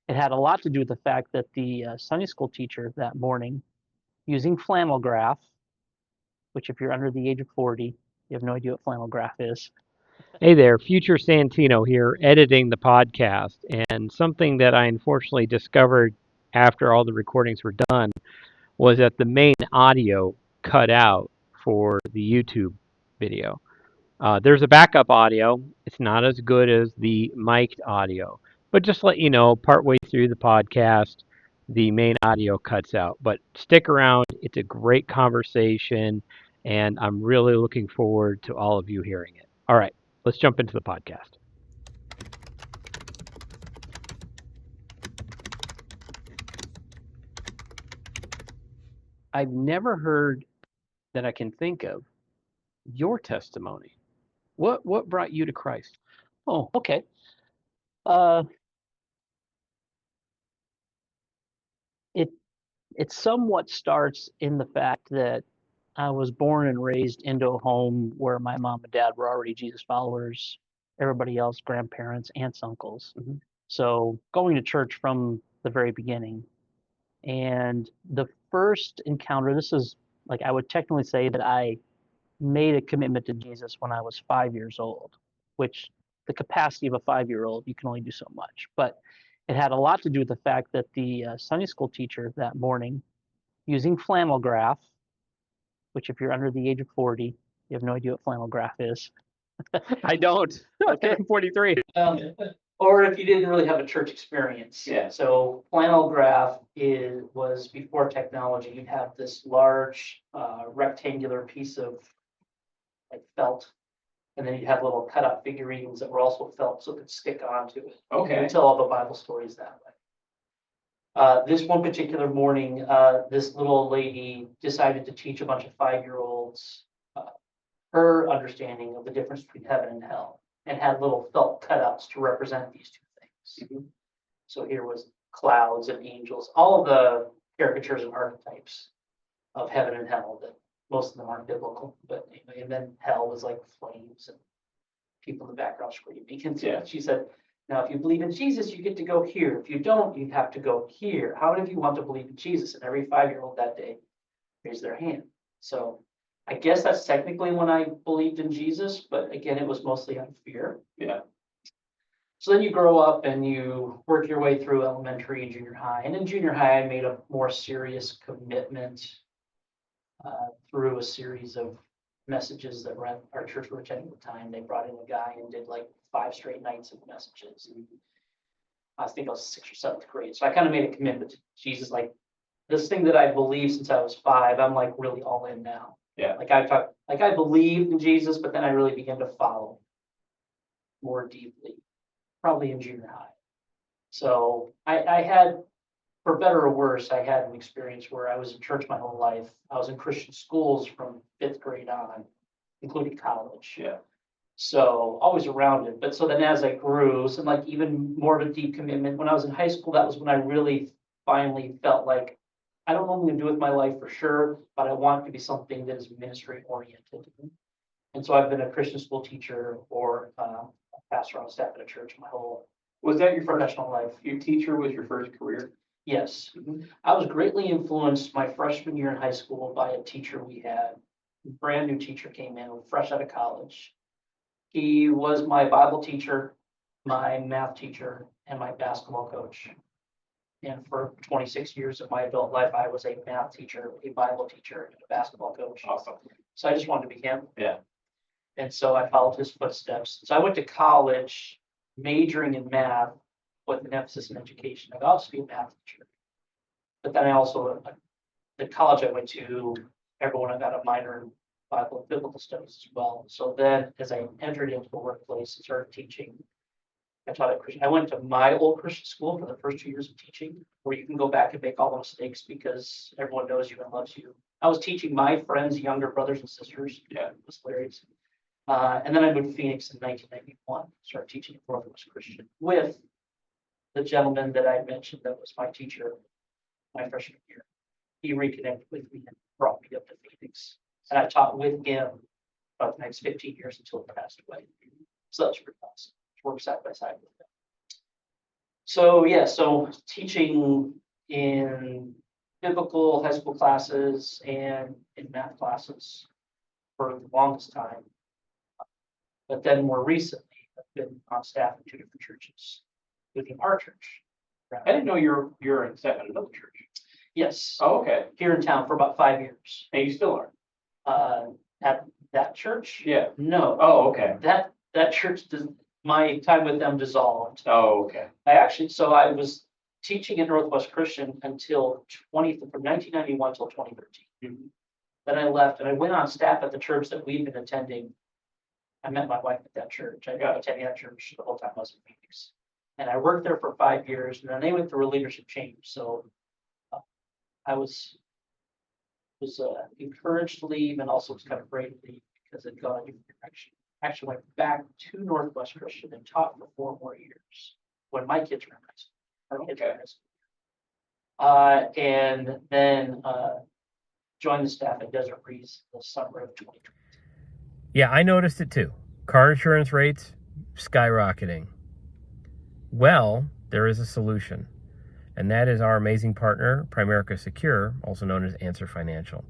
It had a lot to do with the fact that the Sunday school teacher that morning, using flannel graph, which if you're under the age of 40, you have no idea what flannel graph is. Hey there, Future Santino here, editing the podcast. And something that I unfortunately discovered after all the recordings were done was that the main audio cut out for the YouTube video. There's a backup audio. It's not as good as the mic'd audio. But just to let you know, partway through the podcast, the main audio cuts out. But stick around. It's a great conversation, and I'm really looking forward to all of you hearing it. All right, let's jump into the podcast. I've never heard that I can think of your testimony. What brought you to Christ? Oh, okay. Uh, it it somewhat starts in the fact that I was born and raised into a home where my mom and dad were already Jesus followers. Everybody else, grandparents, aunts, uncles. So going to church from the very beginning. And the first encounter, this is like I would technically say that I made a commitment to Jesus when I was 5 years old, which the capacity of a 5-year-old, you can only do so much. But it had a lot to do with the fact that the Sunday school teacher that morning, using flannel graph, which if you're under the age of 40, you have no idea what flannel graph is. I don't. Okay. I'm 43. Or if you didn't really have a church experience. Yeah. So flannel graph was before technology. You'd have this large rectangular piece of like felt, and then you'd have little cut out figurines that were also felt so it could stick onto it. Okay. You would tell all the Bible stories that way. This one particular morning, this little old lady decided to teach a bunch of 5-year-olds her understanding of the difference between heaven and hell, and had little felt cutouts to represent these two things. So here was clouds and angels, all of the caricatures and archetypes of heaven and hell that most of them aren't biblical, but anyway, and then hell was like flames and people in the background screaming. And so she said, now if you believe in Jesus, you get to go here. If you don't, you have to go here. How many of you want to believe in Jesus? And every 5-year-old that day raised their hand. So I guess that's technically when I believed in Jesus, but again, it was mostly on fear. Yeah. So then you grow up and you work your way through elementary and junior high. And in junior high, I made a more serious commitment through a series of messages that were at our church we were attending at the time. They brought in a guy and did like 5 straight nights of messages. And I think I was 6th or 7th grade. So I kind of made a commitment to Jesus, like this thing that I believed since I was 5, I'm like really all in now. Yeah. Like I believed in Jesus, but then I really began to follow more deeply, probably in junior high. So I had, for better or worse, I had an experience where I was in church my whole life. I was in Christian schools from 5th grade on, including college. Yeah. So always around it. But so then as I grew, some like even more of a deep commitment. When I was in high school, that was when I really finally felt like I don't know what I'm going to do with my life for sure, but I want it to be something that is ministry oriented. And so I've been a Christian school teacher or a pastor on staff at a church my whole Was that your professional life. Your teacher was your first career? Yes. I was greatly influenced my freshman year in high school by a teacher we had. A brand new teacher came in, fresh out of college. He was my Bible teacher, my math teacher, and my basketball coach. And for 26 years of my adult life, I was a math teacher, a Bible teacher, and a basketball coach. Awesome. So I just wanted to be him. Yeah. And so I followed his footsteps. So I went to college majoring in math with an emphasis in education. I'd also be a math teacher. But then I also, the college I went to, everyone got a minor in Bible and biblical studies as well. So then as I entered into the workplace and started teaching, I taught at Christian. I went to my old Christian school for the first 2 years of teaching, where you can go back and make all the mistakes because everyone knows you and loves you. I was teaching my friends' younger brothers and sisters. Yeah. It was hilarious. And then I moved to Phoenix in 1991, started teaching at Northwest Christian with the gentleman that I mentioned that was my teacher my freshman year. He reconnected with me and brought me up to Phoenix. And I taught with him about the next 15 years until he passed away. So that's pretty awesome. Work side by side with them. So teaching in biblical high school classes and in math classes for the longest time. But then more recently, I've been on staff in two different churches, including our church. I didn't know you're in staff at another church. Yes, Oh, okay. here in town for about 5 years. And you still are? At that church? Yeah. No, Oh, okay. that church, my time with them dissolved. Oh, okay. So I was teaching at Northwest Christian until from 1991 till 2013. Mhm. Then I left and I went on staff at the church that we've been attending. I met my wife at that church. I got attending that church the whole time I was in Phoenix. And I worked there for 5 years, and then they went through a leadership change. So I was encouraged to leave, and also was kind of afraid to leave because it gone a different direction. Actually went back to Northwest Christian and taught for 4 more years when my kids were in high school. Our kids were in high school. And then joined the staff at Desert Breeze the summer of 2020. Yeah, I noticed it too. Car insurance rates skyrocketing. Well, there is a solution, and that is our amazing partner, Primerica Secure, also known as Answer Financial.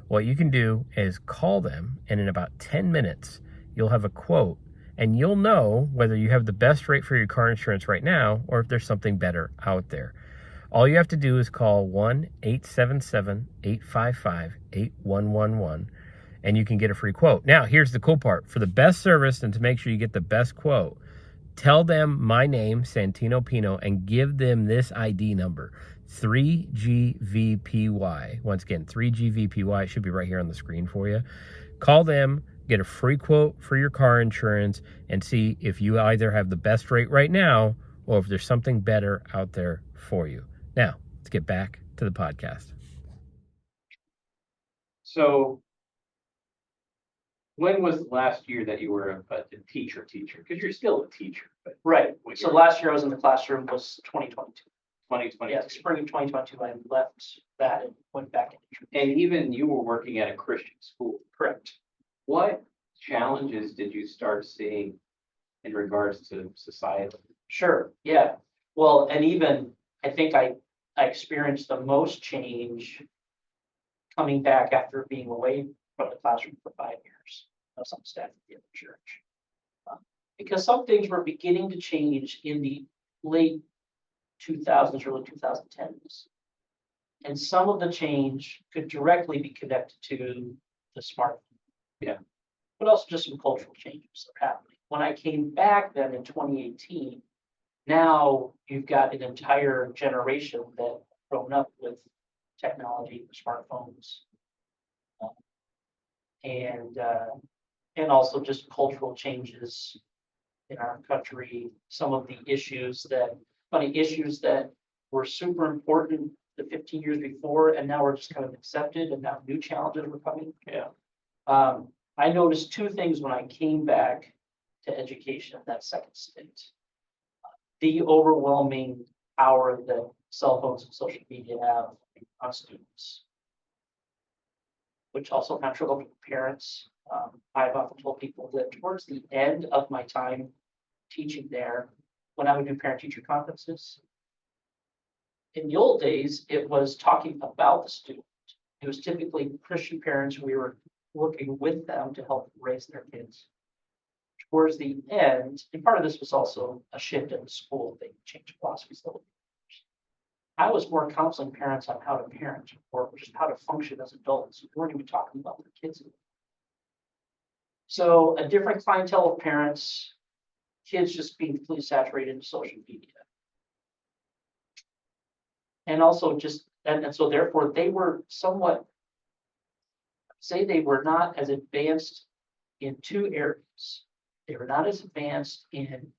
What you can do is call them, and in about 10 minutes, you'll have a quote, and you'll know whether you have the best rate for your car insurance right now or if there's something better out there. All you have to do is call 1-877-855-8111, and you can get a free quote. Now, here's the cool part. For the best service and to make sure you get the best quote, tell them my name, Santino Pino, and give them this ID number, 3GVPY. Once again, 3GVPY. It should be right here on the screen for you. Call them, get a free quote for your car insurance, and see if you either have the best rate right now or if there's something better out there for you. Now, let's get back to the podcast. So when was the last year that you were a teacher? Because you're still a teacher, but Right. What So year? last year I was in the classroom was 2022. 2020. Yeah, spring of 2022, I left that and went back into church. And even you were working at a Christian school. Correct. What challenges did you start seeing in regards to society? Sure, yeah. Well, and even, I think I experienced the most change coming back after being away from the classroom for 5 years. I was on staff at the other church. Because some things were beginning to change in the late 2000s, early 2010s. And some of the change could directly be connected to the smartphone. Yeah. But also just some cultural changes that are happening. When I came back then in 2018, now you've got an entire generation that grown up with technology, smartphones, and also just cultural changes in our country. Some of the issues that were super important the 15 years before, and now we're just kind of accepted, and now new challenges were coming. Yeah. I noticed two things when I came back to education at that second stint. The overwhelming power that cell phones and social media have on students, which also kind of trickled to parents. I've often told people that towards the end of my time teaching there, when I would do parent-teacher conferences, in the old days, it was talking about the student. It was typically Christian parents. We were working with them to help raise their kids. Towards the end, and part of this was also a shift in the school. They changed philosophies. I was more counseling parents on how to parent or just how to function as adults. We weren't even talking about their kids anymore. So a different clientele of parents, kids just being completely saturated in social media. And also and so therefore they were somewhat, they were not as advanced in two areas. They were not as advanced in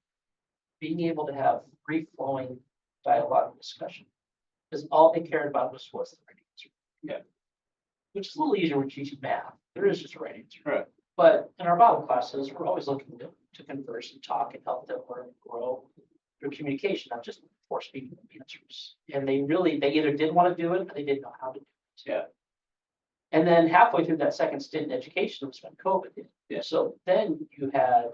being able to have free flowing dialogue and discussion. Because all they cared about was what's the right answer. Yeah. Which is a little easier when teaching math. There is just a right answer. Right. But in our Bible classes, we're always looking to converse and talk and help them learn and grow through communication, not just force feeding them answers. And they either didn't want to do it or they didn't know how to do it. Yeah. And then halfway through that second stint in education was when COVID hit. Yeah. So then you had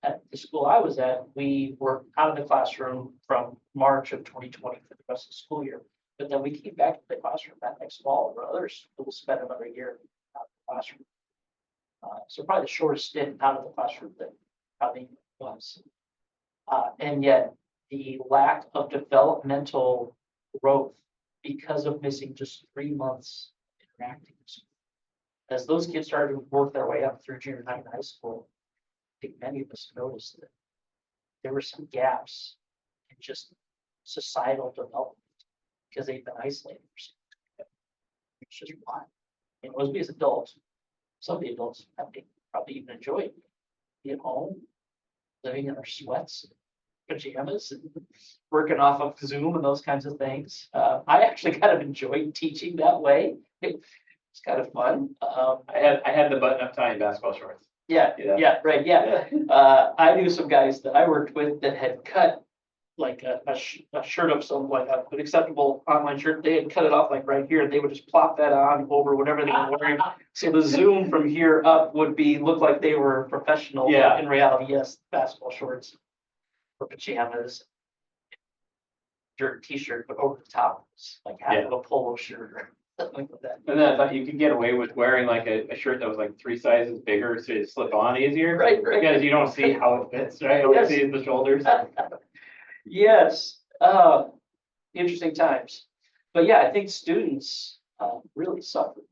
at the school I was at, we were out of the classroom from March of 2020 for the rest of the school year. But then we came back to the classroom that next fall, where other schools spent another year out of the classroom. So probably the shortest stint out of the classroom that probably was. And yet the lack of developmental growth because of missing just 3 months interacting. As those kids started to work their way up through junior high and high school, I think many of us noticed that there were some gaps in just societal development because they've been isolated for so long. It's just why. And as we as adults, some of the adults have probably even enjoyed being at home, living in our sweats, pajamas, and working off of Zoom and those kinds of things. I actually kind of enjoyed teaching that way. It's kind of fun. I had the button-up tie and basketball shorts. Yeah, Yeah. right, yeah. I knew some guys that I worked with that had cut like a shirt of some, like an acceptable online shirt. They had cut it off like right here. They would just plop that on over whatever they were wearing. So the zoom from here up would look like they were professional. Yeah. But in reality, yes, basketball shorts or pajamas, t-shirt, but over the top, it's like half of a polo shirt or something like that. And then I thought you could get away with wearing like a shirt that was like 3 sizes bigger so it slip on easier. Right. Because you don't see how it fits, right? All you see is the shoulders. Yes, interesting times. But yeah, I think students really suffered.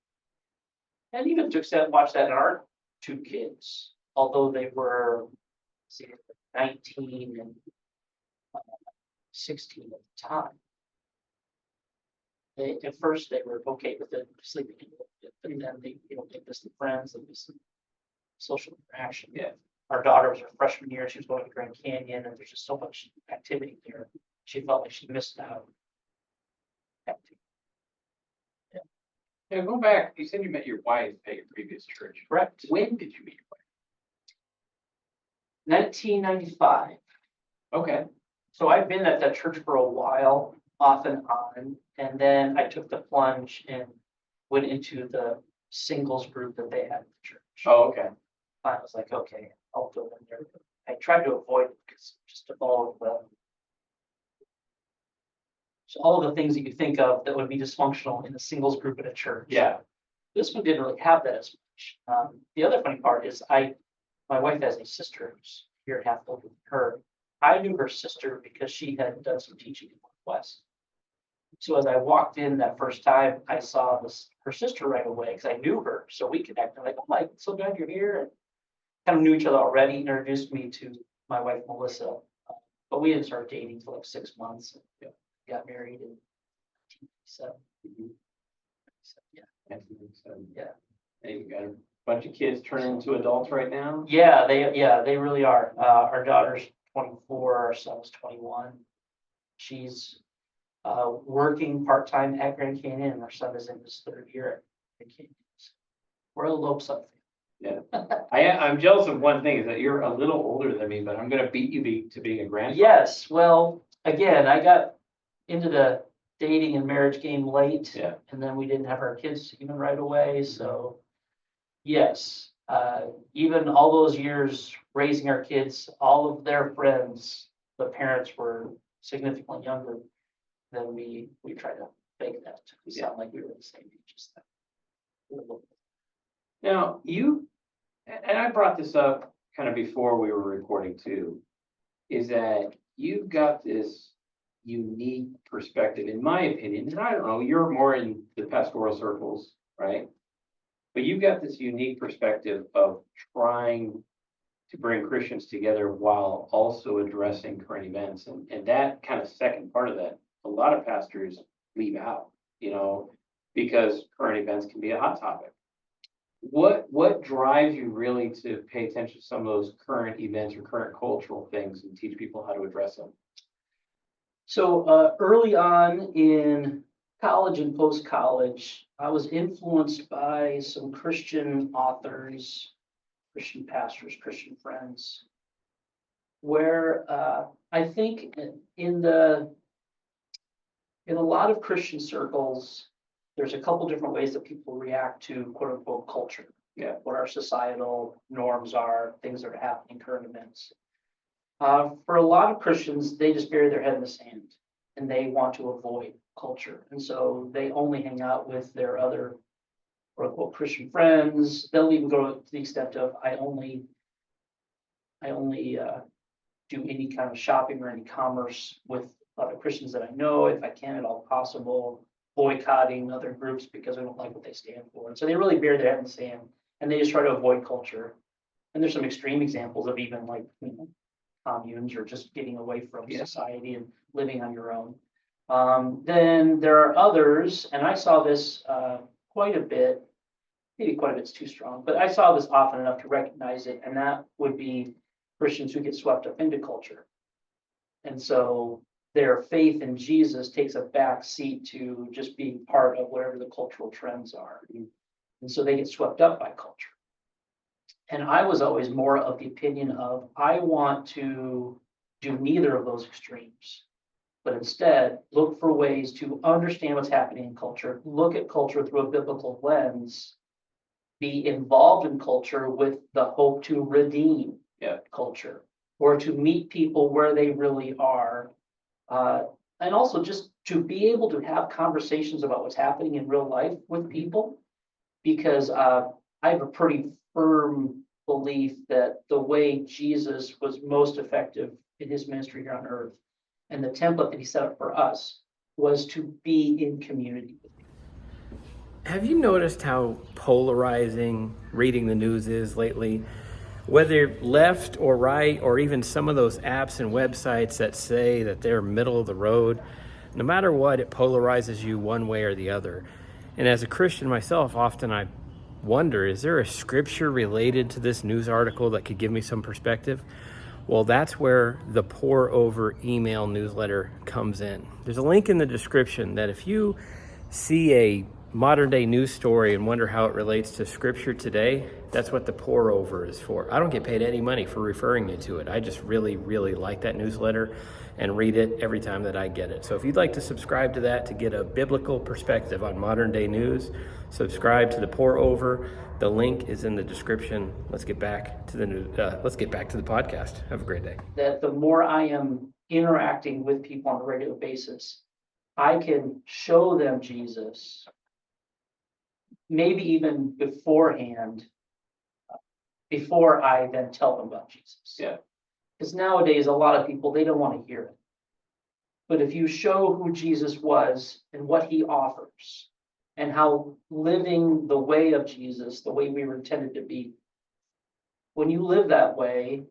And even to extent watch that in our 2 kids, although they were 19 and 16 at the time. At first they were okay with it, sleeping in it, but then they miss the friends, they miss the social interaction. Yeah. Our daughter was her freshman year, she was going to Grand Canyon, and there's just so much activity there. She felt like she missed out. Yeah, go back. You said you met your wife at your previous church. Correct. When did you meet your 1995. wife? Okay. So I've been at that church for a while, off and on, and then I took the plunge and went into the singles group that they had at the church. Oh, okay. I was like, okay, I'll go in there. I tried to avoid it because just of all of the things that you think of that would be dysfunctional in a singles group at a church. Yeah. This one didn't really have that as much. The other funny part is my wife has a sister who's a year and a half older than her. I knew her sister because she had done some teaching in Northwest. So as I walked in that first time, I saw her sister right away because I knew her. So we connected. I'm like, oh Mike, so glad you're here. And kind of knew each other already. Introduced me to my wife Melissa, but we didn't start dating for like 6 months. And got married in 1997. So, yeah. And you got a bunch of kids turning into adults right now. Yeah, they really are. Our daughter's 24, our son's 21. She's working part-time at Grand Canyon, and our son is in his 3rd year at Grand Canyon. We're a Lopes up Yeah. I'm jealous of one thing is that you're a little older than me, but I'm gonna beat you to being a grandfather. Yes, well, again, I got into the dating and marriage game late. Yeah. And then we didn't have our kids even right away, so yes. Even all those years raising our kids, all of their friends, the parents were significantly younger than we tried to fake that. We sound like we were the same age as them. Now, and I brought this up kind of before we were recording too, is that you've got this unique perspective, in my opinion, and I don't know, you're more in the pastoral circles, right? But you've got this unique perspective of trying to bring Christians together while also addressing current events. And that kind of second part of that, a lot of pastors leave out, because current events can be a hot topic. What drives you really to pay attention to some of those current events or current cultural things and teach people how to address them? So early on in college and post-college, I was influenced by some Christian authors, Christian pastors, Christian friends, where I think in a lot of Christian circles, there's a couple different ways that people react to quote unquote culture. Yeah. what our societal norms are, things that are happening, current events. For a lot of Christians, they just bury their head in the sand and they want to avoid culture. And so they only hang out with their other quote unquote Christian friends. They'll even go to the extent of I only do any kind of shopping or any commerce with other Christians that I know, if I can at all possible, boycotting other groups because I don't like what they stand for. And so they really bury their head in the sand and they just try to avoid culture. And there's some extreme examples of even like, communes or just getting away from society and living on your own. Then there are others, and I saw this quite a bit, maybe quite a bit's too strong, but I saw this often enough to recognize it, and that would be Christians who get swept up into culture. And so their faith in Jesus takes a back seat to just being part of whatever the cultural trends are. And so they get swept up by culture. And I was always more of the opinion of, I want to do neither of those extremes, but instead look for ways to understand what's happening in culture, look at culture through a biblical lens, be involved in culture with the hope to redeem culture or to meet people where they really are. And also just to be able to have conversations about what's happening in real life with people, because I have a pretty firm belief that the way Jesus was most effective in his ministry here on earth and the template that he set up for us was to be in community with people. Have you noticed how polarizing reading the news is lately? Whether left or right, or even some of those apps and websites that say that they're middle of the road, no matter what, it polarizes you one way or the other. And as a Christian myself, often I wonder, is there a scripture related to this news article that could give me some perspective? Well, that's where the Pour Over email newsletter comes in. There's a link in the description that if you see a modern day news story and wonder how it relates to scripture today, that's what the Pour Over is for. I don't get paid any money for referring you to it. I just really, really like that newsletter and read it every time that I get it. So if you'd like to subscribe to that to get a biblical perspective on modern day news, subscribe to the Pour Over. The link is in the description. Let's get back to the podcast. Have a great day. That the more I am interacting with people on a regular basis, I can show them Jesus, maybe even beforehand, before I then tell them about Jesus. Yeah. Because nowadays, a lot of people, they don't want to hear it. But if you show who Jesus was and what he offers, and how living the way of Jesus, the way we were intended to be, when you live that way,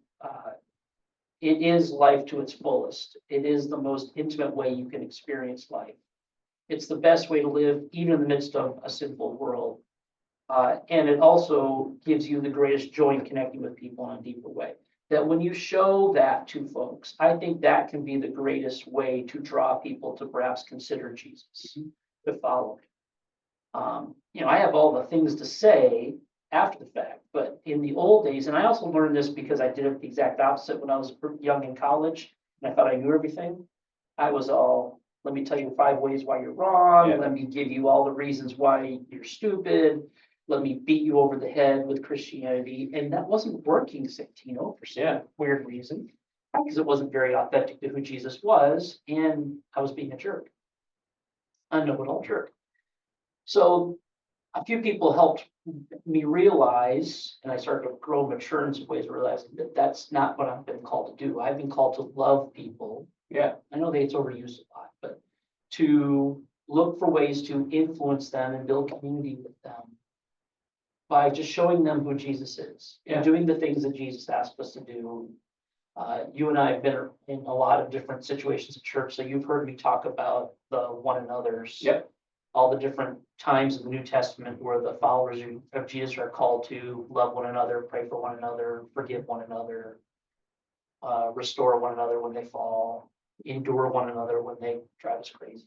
it is life to its fullest. It is the most intimate way you can experience life. It's the best way to live, even in the midst of a sinful world. And it also gives you the greatest joy in connecting with people in a deeper way. That when you show that to folks, I think that can be the greatest way to draw people to perhaps consider Jesus, to follow him. I have all the things to say after the fact, but in the old days, and I also learned this because I did it the exact opposite when I was young in college, and I thought I knew everything. I was all, let me tell you 5 ways why you're wrong. Yeah. Let me give you all the reasons why you're stupid. Let me beat you over the head with Christianity. And that wasn't working, Pino, for some weird reason, because it wasn't very authentic to who Jesus was, and I was being a jerk, a know-it-all jerk. So a few people helped me realize, and I started to grow mature in some ways, realizing that that's not what I've been called to do. I've been called to love people. Yeah. I know that it's overused a lot, but to look for ways to influence them and build community with them by just showing them who Jesus is and doing the things that Jesus asked us to do. You and I have been in a lot of different situations at church, so you've heard me talk about the one another's. Yep. All the different times in the New Testament where the followers of Jesus are called to love one another, pray for one another, forgive one another, restore one another when they fall, endure one another when they drive us crazy.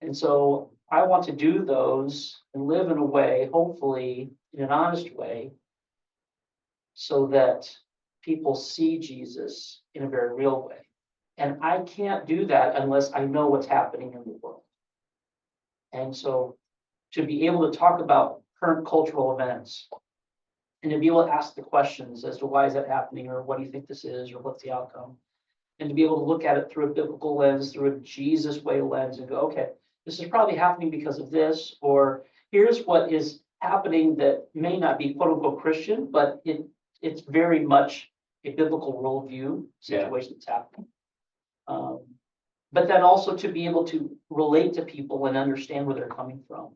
And so I want to do those and live in a way, hopefully in an honest way, so that people see Jesus in a very real way. And I can't do that unless I know what's happening in the world. And so to be able to talk about current cultural events And to be able to ask the questions as to why is that happening, or what do you think this is, or what's the outcome? And to be able to look at it through a biblical lens, through a Jesus way lens, and go, okay, this is probably happening because of this, or here's what is happening that may not be quote unquote Christian, but it's very much a biblical worldview situation that's happening. But then also to be able to relate to people and understand where they're coming from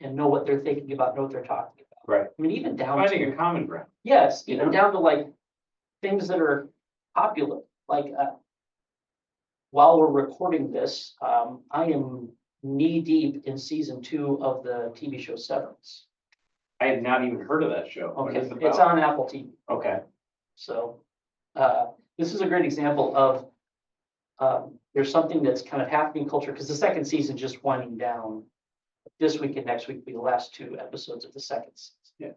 and know what they're thinking about, know what they're talking about. Right. I mean, even down Finding to, a common ground. yes, you even know? down to like things that are popular, like, while we're recording this, I am knee deep in season 2 of the TV show Severance. I had not even heard of that show. What Okay, is it it's about? on Apple TV. Okay, So, this is a great example of, there's something that's kind of happening in culture, because the second season just winding down. This week and next week will be the last 2 episodes of the second season. Yeah.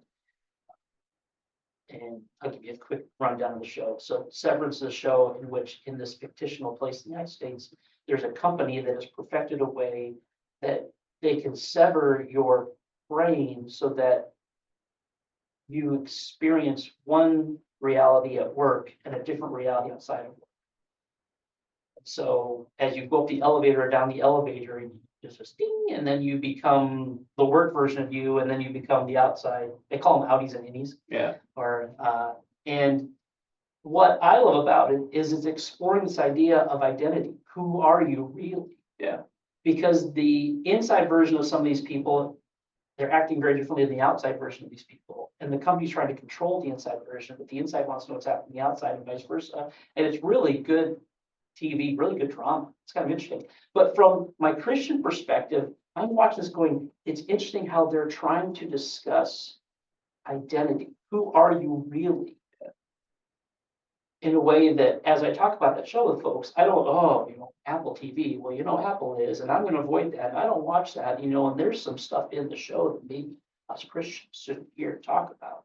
And I'll give you a quick rundown of the show. So Severance is a show in which, in this fictional place in the United States, there's a company that has perfected a way that they can sever your brain so that you experience one reality at work and a different reality outside of work. So as you go up the elevator or down the elevator, you just ding, and then you become the work version of you, and then you become the outside. They call them outies and innies. yeah, Or and what I love about it is it's exploring this idea of identity. Who are you really? yeah, Because the inside version of some of these people, they're acting very differently than the outside version of these people. And the company's trying to control the inside version, but the inside wants to know what's happening on the outside and vice versa. And it's really good TV, really good drama. It's kind of interesting. But from my Christian perspective, I'm watching this going, it's interesting how they're trying to discuss identity. Who are you really? In a way that, as I talk about that show with folks, I don't, Apple TV. Well, Apple is, and I'm going to avoid that. And I don't watch that, and there's some stuff in the show that maybe us Christians shouldn't hear talk about.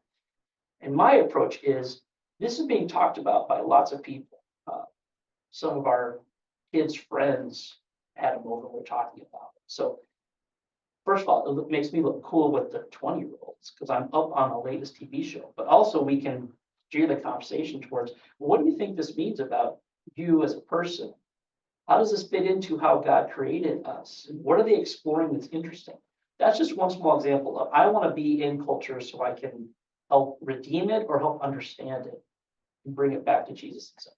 And my approach is, this is being talked about by lots of people. Some of our kids' friends had them over, we're talking about it. So first of all, it makes me look cool with the 20-year-olds because I'm up on the latest TV show, but also we can steer the conversation towards, well, what do you think this means about you as a person? How does this fit into how God created us? And what are they exploring that's interesting? That's just one small example of, I want to be in culture so I can help redeem it or help understand it and bring it back to Jesus himself.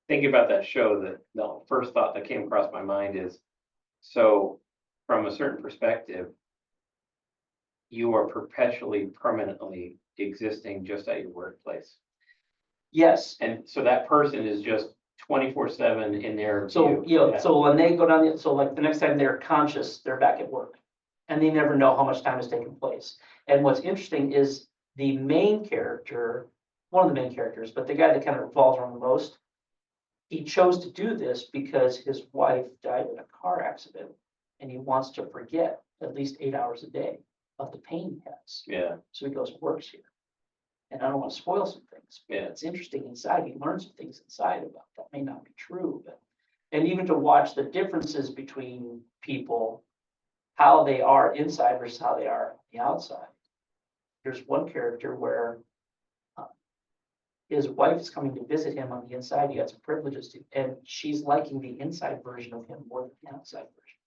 thinking about that show, the first thought that came across my mind is, so from a certain perspective, you are perpetually, permanently existing just at your workplace. Yes. And so that person is just 24/7 in their So, view. Yeah. so when they go down, so like the next time they're conscious, they're back at work. And they never know how much time has taken place. And what's interesting is the main character, one of the main characters, but the guy that kind of revolves around the most, he chose to do this because his wife died in a car accident. And he wants to forget at least 8 hours a day of the pain he has. Yeah, So he goes and works here. And I don't want to spoil some things, but Yeah. it's interesting inside. He learns some things inside about that may not be true, but and even to watch the differences between people, how they are inside versus how they are on the outside. There's one character where his wife is coming to visit him on the inside. He had some privileges to, and she's liking the inside version of him more than the outside version.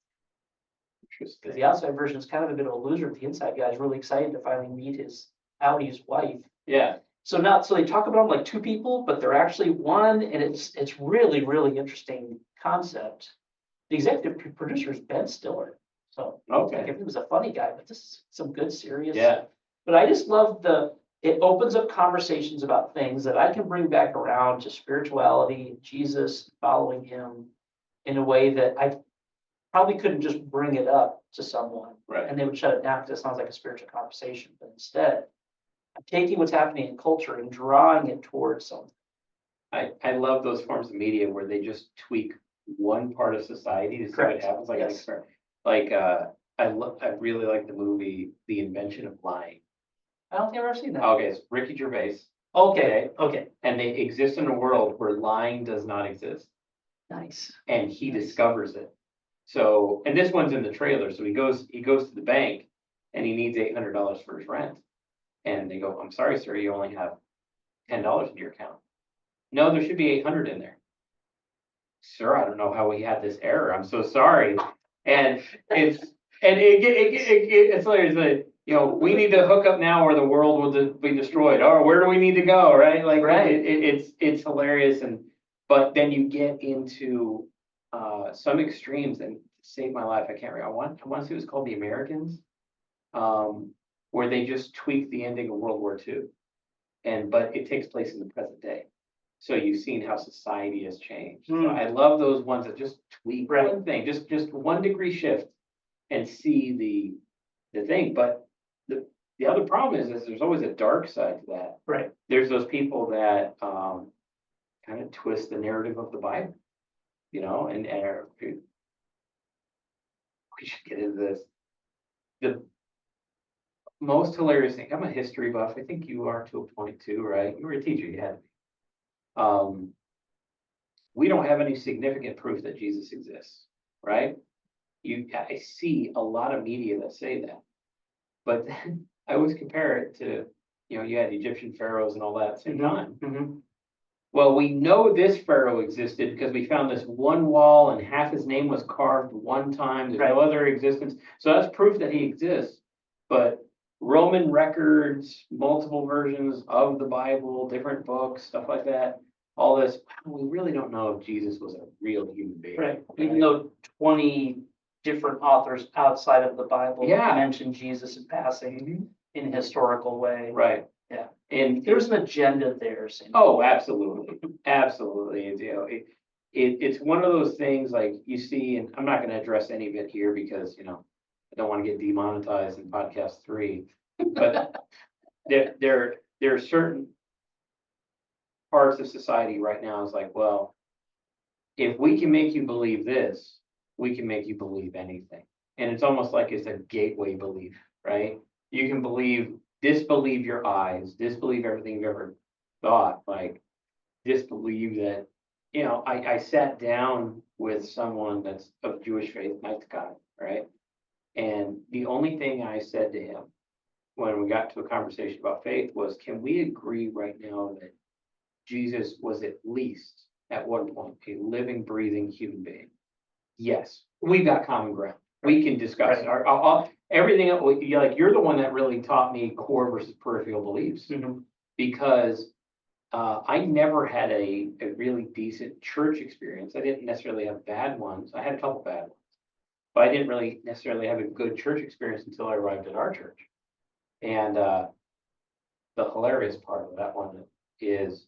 Because interesting. the outside version is kind of a bit of a loser. The inside guy is really excited to finally meet his Audie's wife. Yeah, So they talk about them like two people, but they're actually one, and it's really, really interesting concept. The executive producer is Ben Stiller. So Okay. like if he was a funny guy, but this is some good serious. Yeah. But I just love it opens up conversations about things that I can bring back around to spirituality, Jesus, following him in a way that I probably couldn't just bring it up to someone Right. and they would shut it down because it sounds like a spiritual conversation. But instead, I'm taking what's happening in culture and drawing it towards something. I love those forms of media where they just tweak one part of society to see Correct. what happens. Like an Yes. experiment. Like I really like the movie The Invention of Lying. I don't think I've ever seen that. Okay, it's Ricky Gervais, Okay. and they exist in a world where lying does not exist, Nice. and he discovers it. So, and this one's in the trailer. So he goes to the bank, and he needs $800 for his rent. And they go, I'm sorry, sir, you only have $10 in your account. No, there should be 800 in there. Sir, I don't know how we had this error. I'm so sorry. And it's like, we need to hook up now or the world will be destroyed. Or where do we need to go? Right? Like, Right. it's hilarious. But then you get into some extremes, and to save my life, I can't remember. I want to say it was called The Americans, where they just tweak the ending of World War II. But it takes place in the present day. So you've seen how society has changed. So I love those ones that just tweak Right. one thing, just 1 degree shift, and see the thing. But the other problem is there's always a dark side to that. Right. There's those people that kind of twist the narrative of the Bible, and we should get into this. The most hilarious thing. I'm a history buff. I think you are to a point too, right? You were a teacher. You had to be. We don't have any significant proof that Jesus exists, right? I see a lot of media that say that, but then I always compare it to, you had Egyptian pharaohs and all that at the same time. Mm-hmm. Well, we know this pharaoh existed because we found this one wall and half his name was carved one time. There's no other existence. So that's proof that he exists. But Roman records, multiple versions of the Bible, different books, stuff like that, all this, we really don't know if Jesus was a real human being. Right. Even though 20 different authors outside of the Bible mention Jesus in passing in a historical way. Right. Yeah. And there's an agenda there. Sam. Oh, absolutely. Absolutely. It's one of those things like you see, and I'm not going to address any of it here because, I don't want to get demonetized in podcast 3, but there are certain parts of society right now is like, well, if we can make you believe this, we can make you believe anything. And it's almost like it's a gateway belief, right? You can disbelieve your eyes, disbelieve everything you've ever thought, like disbelieve that, I sat down with someone that's of Jewish faith, nice guy, right? And the only thing I said to him when we got to a conversation about faith was, can we agree right now that Jesus was at least at one point a living, breathing human being? Yes, we got common ground. We can discuss everything. You're the one that really taught me core versus peripheral beliefs, because I never had a really decent church experience. I didn't necessarily have bad ones. I had a couple bad ones, but I didn't really necessarily have a good church experience until I arrived at our church. And the hilarious part of that one is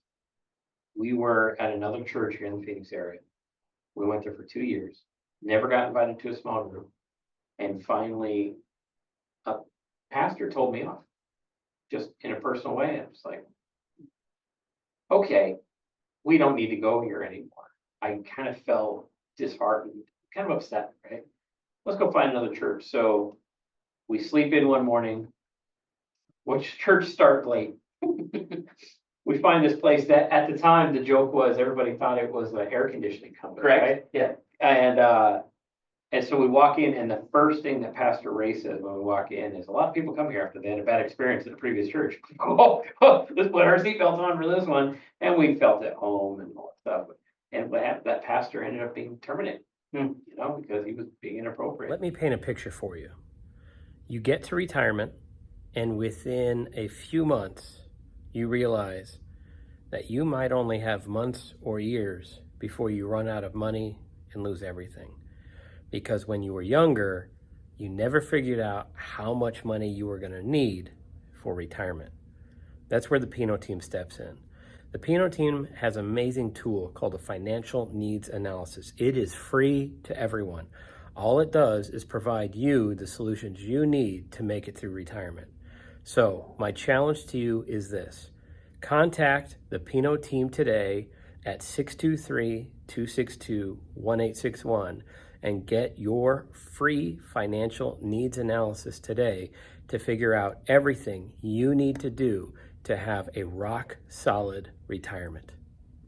we were at another church here in the Phoenix area. We went there for 2 years, never got invited to a small group. And finally, a pastor told me off, just in a personal way. I'm just like, okay, we don't need to go here anymore. I kind of felt disheartened, kind of upset, right? Let's go find another church. So we sleep in one morning, which church start late. We find this place that at the time, the joke was everybody thought it was an air conditioning company. Correct. Right? Yeah. And so we walk in, and the first thing that Pastor Ray says when we walk in is, a lot of people come here after they had a bad experience at a previous church. Let's put our seatbelts on for this one. And we felt at home and all that stuff. And what happened, that pastor ended up being terminated, because he was being inappropriate. Let me paint a picture for you. You get to retirement, and within a few months, you realize that you might only have months or years before you run out of money and lose everything. Because when you were younger, you never figured out how much money you were going to need for retirement. That's where the Pino team steps in. The Pino team has an amazing tool called a financial needs analysis. It is free to everyone. All it does is provide you the solutions you need to make it through retirement. So my challenge to you is this. Contact the Pino team today at 623-262-1861 and get your free financial needs analysis today to figure out everything you need to do to have a rock solid retirement.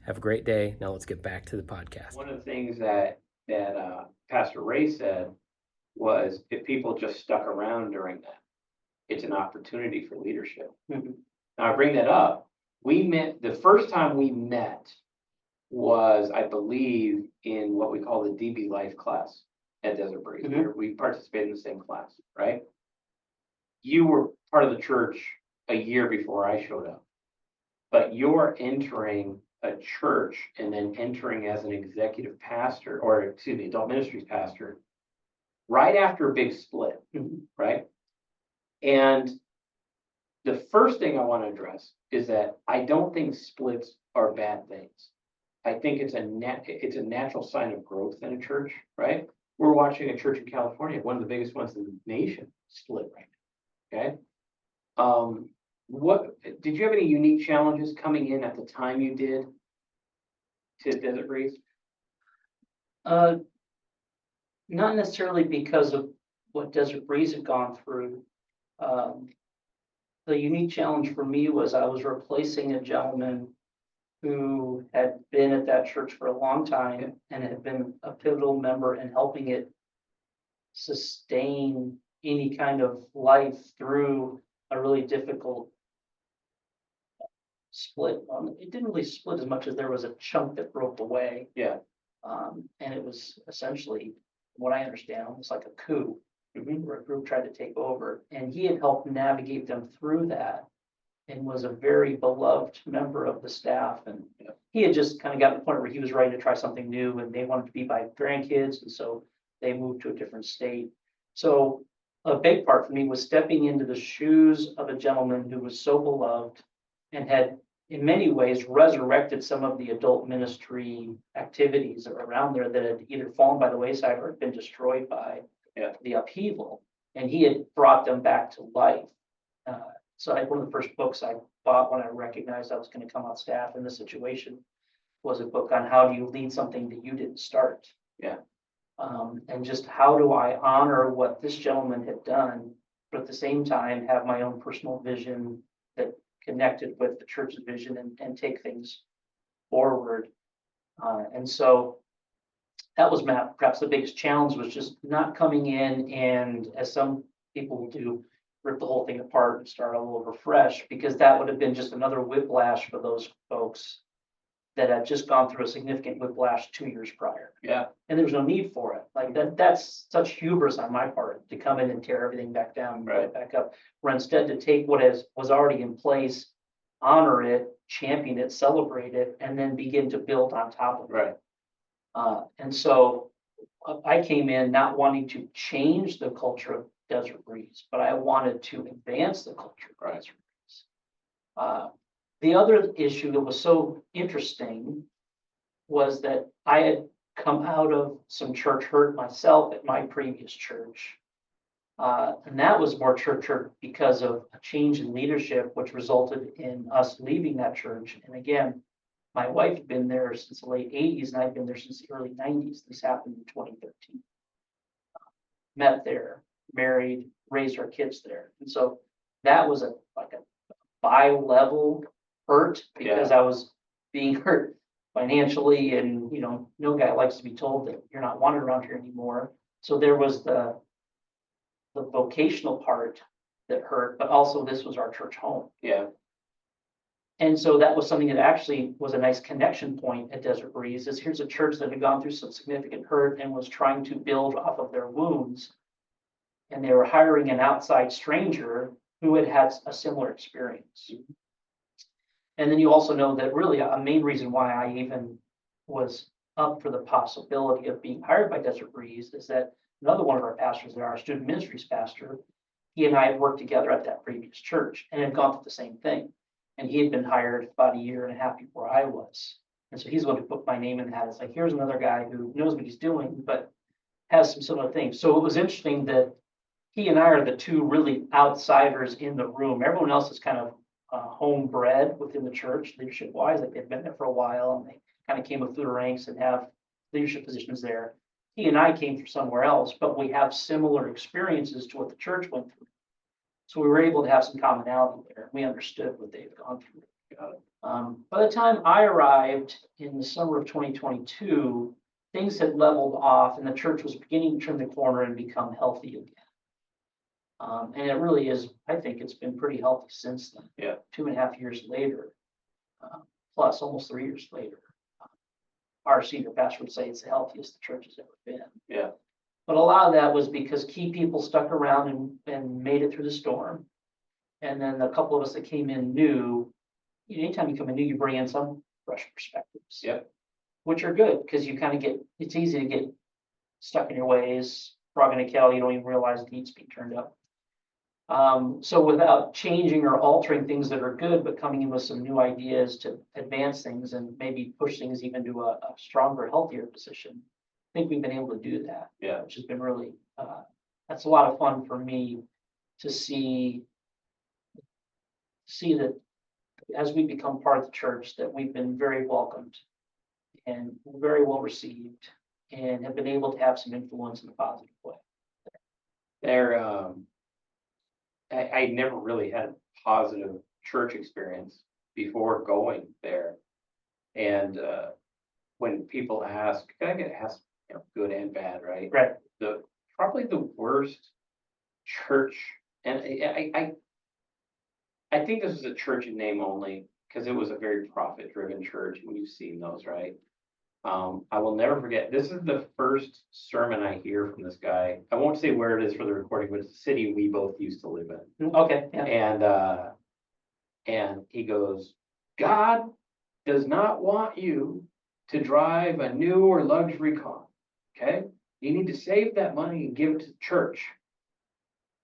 Have a great day. Now let's get back to the podcast. One of the things that Pastor Ray said was, if people just stuck around during that, it's an opportunity for leadership. Mhm. Now, I bring that up. The first time we met was, I believe, in what we call the DB Life class at Desert Breeze, Mhm. where we participated in the same class, right? You were part of the church a year before I showed up, but you're entering a church and then entering as an executive pastor, or excuse me, adult ministries pastor, right after a big split, Mhm. right? And the first thing I want to address is that I don't think splits are bad things. I think it's a natural sign of growth in a church, right? We're watching a church in California, one of the biggest ones in the nation, split right now. Okay. What did you have any unique challenges coming in at the time you did to Desert Breeze? Uh, Not necessarily because of what Desert Breeze had gone through. Um, the unique challenge for me was I was replacing a gentleman who had been at that church for a long time and had been a pivotal member in helping it sustain any kind of life through a really difficult split. It didn't really split as much as there was a chunk that broke away. Yeah. And it was essentially, from what I understand, almost like a coup, where a group tried to take over. And he had helped navigate them through that and was a very beloved member of the staff. And he had just kind of gotten to the point where he was ready to try something new and they wanted to be by grandkids. And so they moved to a different state. So a big part for me was stepping into the shoes of a gentleman who was so beloved and had in many ways resurrected some of the adult ministry activities around there that had either fallen by the wayside or had been destroyed by the upheaval. And he had brought them back to life. So one of the first books I bought when I recognized I was going to come on staff in this situation was a book on how do you lead something that you didn't start. Yeah. And just how do I honor what this gentleman had done, but at the same time have my own personal vision that connected with the church's vision and take things forward. And so that was perhaps the biggest challenge was just not coming in and, as some people will do, rip the whole thing apart and start all over fresh, because that would have been just another whiplash for those folks that had just gone through a significant whiplash 2 years prior. Yeah. And there was no need for it. Like that's such hubris on my part to come in and tear everything back down and Right. put it back up. Where instead to take what was already in place, honor it, champion it, celebrate it, and then begin to build on top of it. Right. And so I came in not wanting to change the culture of Desert Breeze, but I wanted to advance the culture of Right. Desert Breeze. The other issue that was so interesting was that I had come out of some church hurt myself at my previous church. And that was more church hurt because of a change in leadership, which resulted in us leaving that church. And again, my wife had been there since the late 80s, and I'd been there since the early 90s. This happened in 2013. Met there, married, raised our kids there. And so that was like a bi-level hurt because I was being hurt financially, and no guy likes to be told that you're not wanted around here anymore. So there was the vocational part that hurt, but also this was our church home. Yeah. And so that was something that actually was a nice connection point at Desert Breeze, is here's a church that had gone through some significant hurt and was trying to build off of their wounds. And they were hiring an outside stranger who had had a similar experience. And then you also know that really a main reason why I even was up for the possibility of being hired by Desert Breeze is that another one of our pastors there, our student ministries pastor, he and I had worked together at that previous church and had gone through the same thing. And he had been hired about a year and a half before I was. And so he's the one who put my name in the hat. It's like, here's another guy who knows what he's doing, but has some similar things. So it was interesting that he and I are the two really outsiders in the room. Everyone else is kind of homebred within the church, leadership wise. Like they've been there for a while and they kind of came up through the ranks and have leadership positions there. He and I came from somewhere else, but we have similar experiences to what the church went through. So we were able to have some commonality there. We understood what they've gone through. By the time I arrived in the summer of 2022, things had leveled off and the church was beginning to turn the corner and become healthy again. And it really is, I think it's been pretty healthy since then. Yeah. 2.5 years later, plus almost 3 years later. Our senior pastor would say it's the healthiest the church has ever been. Yeah. But a lot of that was because key people stuck around and made it through the storm. And then a couple of us that came in new, anytime you come in new, you bring in some fresh perspectives. Yep. Which are good, because you kind of get, it's easy to get stuck in your ways, frog in a kettle, you don't even realize the heat's being turned up. So without changing or altering things that are good, but coming in with some new ideas to advance things and maybe push things even to a stronger, healthier position, I think we've been able to do that. Yeah. Which has been really, that's a lot of fun for me to see that as we become part of the church, that we've been very welcomed and very well received and have been able to have some influence in a positive way. I never really had a positive church experience before going there. And when people ask, I get asked, good and bad, right? Right. Probably the worst church, and I think this was a church in name only, because it was a very profit-driven church, and you've seen those, right? I will never forget, this is the first sermon I hear from this guy. I won't say where it is for the recording, but it's a city we both used to live in. Okay, yeah. And he goes, God does not want you to drive a new or luxury car, okay? You need to save that money and give it to the church.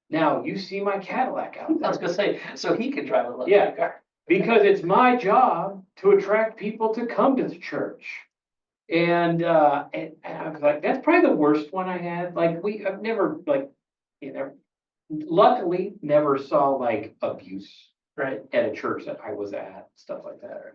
Now, you see my Cadillac out I there. was gonna say, so he could drive a luxury Yeah. car. Because it's my job to attract people to come to the church. And I was like, that's probably the worst one I had. Like, I've never, like, luckily never saw like abuse Right. at a church that I was at, stuff like that.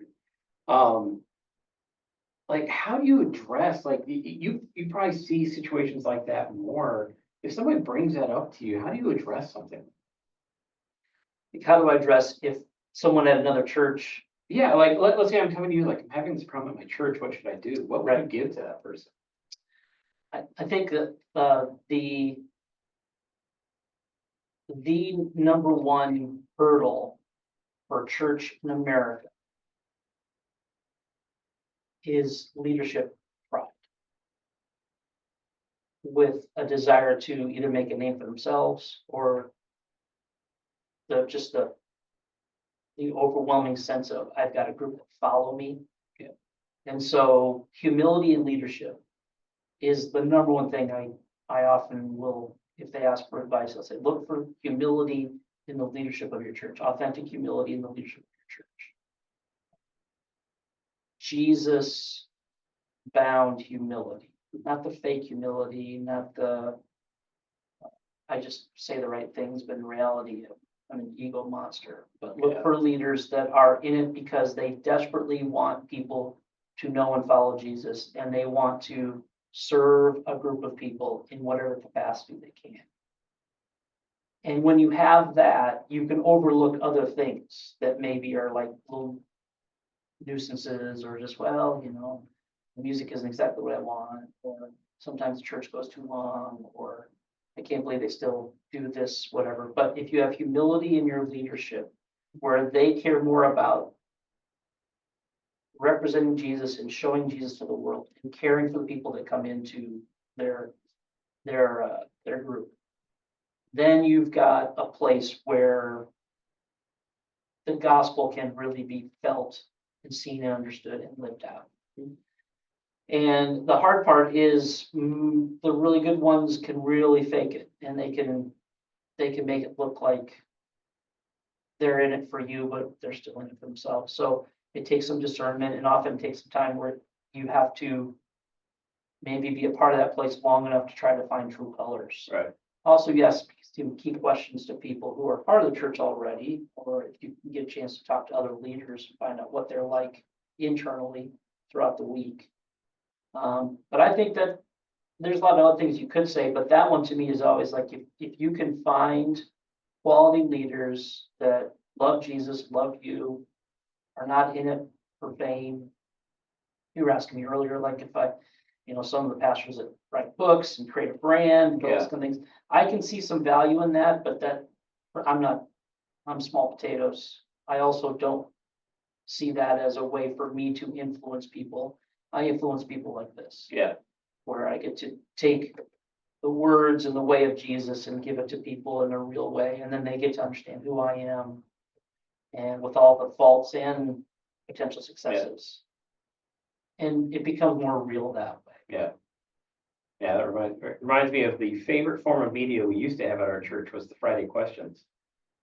Like, how do you address, like, you probably see situations like that more. If somebody brings that up to you, how do you address something? Like, how do I address if someone at another church? Yeah, like, let's say I'm coming to you, like, I'm having this problem at my church, what should I do? What would you give to that person? I think that the number one hurdle for church in America is leadership pride, with a desire to either make a name for themselves or the overwhelming sense of, I've got a group that follow me. Yeah. And so humility and leadership is the number one thing I often will, if they ask for advice, I'll say, look for humility in the leadership of your church, authentic humility in the leadership of your church. Jesus bound humility, not the fake humility, not the, I just say the right things, but in reality, I'm an ego monster. But look for leaders that are in it because they desperately want people to know and follow Jesus, and they want to serve a group of people in whatever capacity they can. And when you have that, you can overlook other things that maybe are like little nuisances, or just, well, the music isn't exactly what I want, or sometimes the church goes too long, or I can't believe they still do this, whatever. But if you have humility in your leadership, where they care more about representing Jesus and showing Jesus to the world and caring for the people that come into their group, then you've got a place where the gospel can really be felt and seen and understood and lived out. And the hard part is the really good ones can really fake it, and they can make it look like they're in it for you, but they're still in it for themselves. So it takes some discernment, and often takes some time where you have to maybe be a part of that place long enough to try to find true colors. Right. Also, yes, to key questions to people who are part of the church already, or if you can get a chance to talk to other leaders and find out what they're like internally throughout the week. But I think that there's a lot of other things you could say, but that one to me is always like, if you can find quality leaders that love Jesus, love you, are not in it for fame. You were asking me earlier, like, some of the pastors that write books and create a brand, and those kind of things. I can see some value in that, but I'm small potatoes. I also don't see that as a way for me to influence people. I influence people like this, Yeah, where I get to take the words and the way of Jesus and give it to people in a real way, and then they get to understand who I am, and with all the faults and potential successes. And it becomes more real that way. yeah. Yeah, that reminds me of the favorite form of media we used to have at our church was the Friday questions.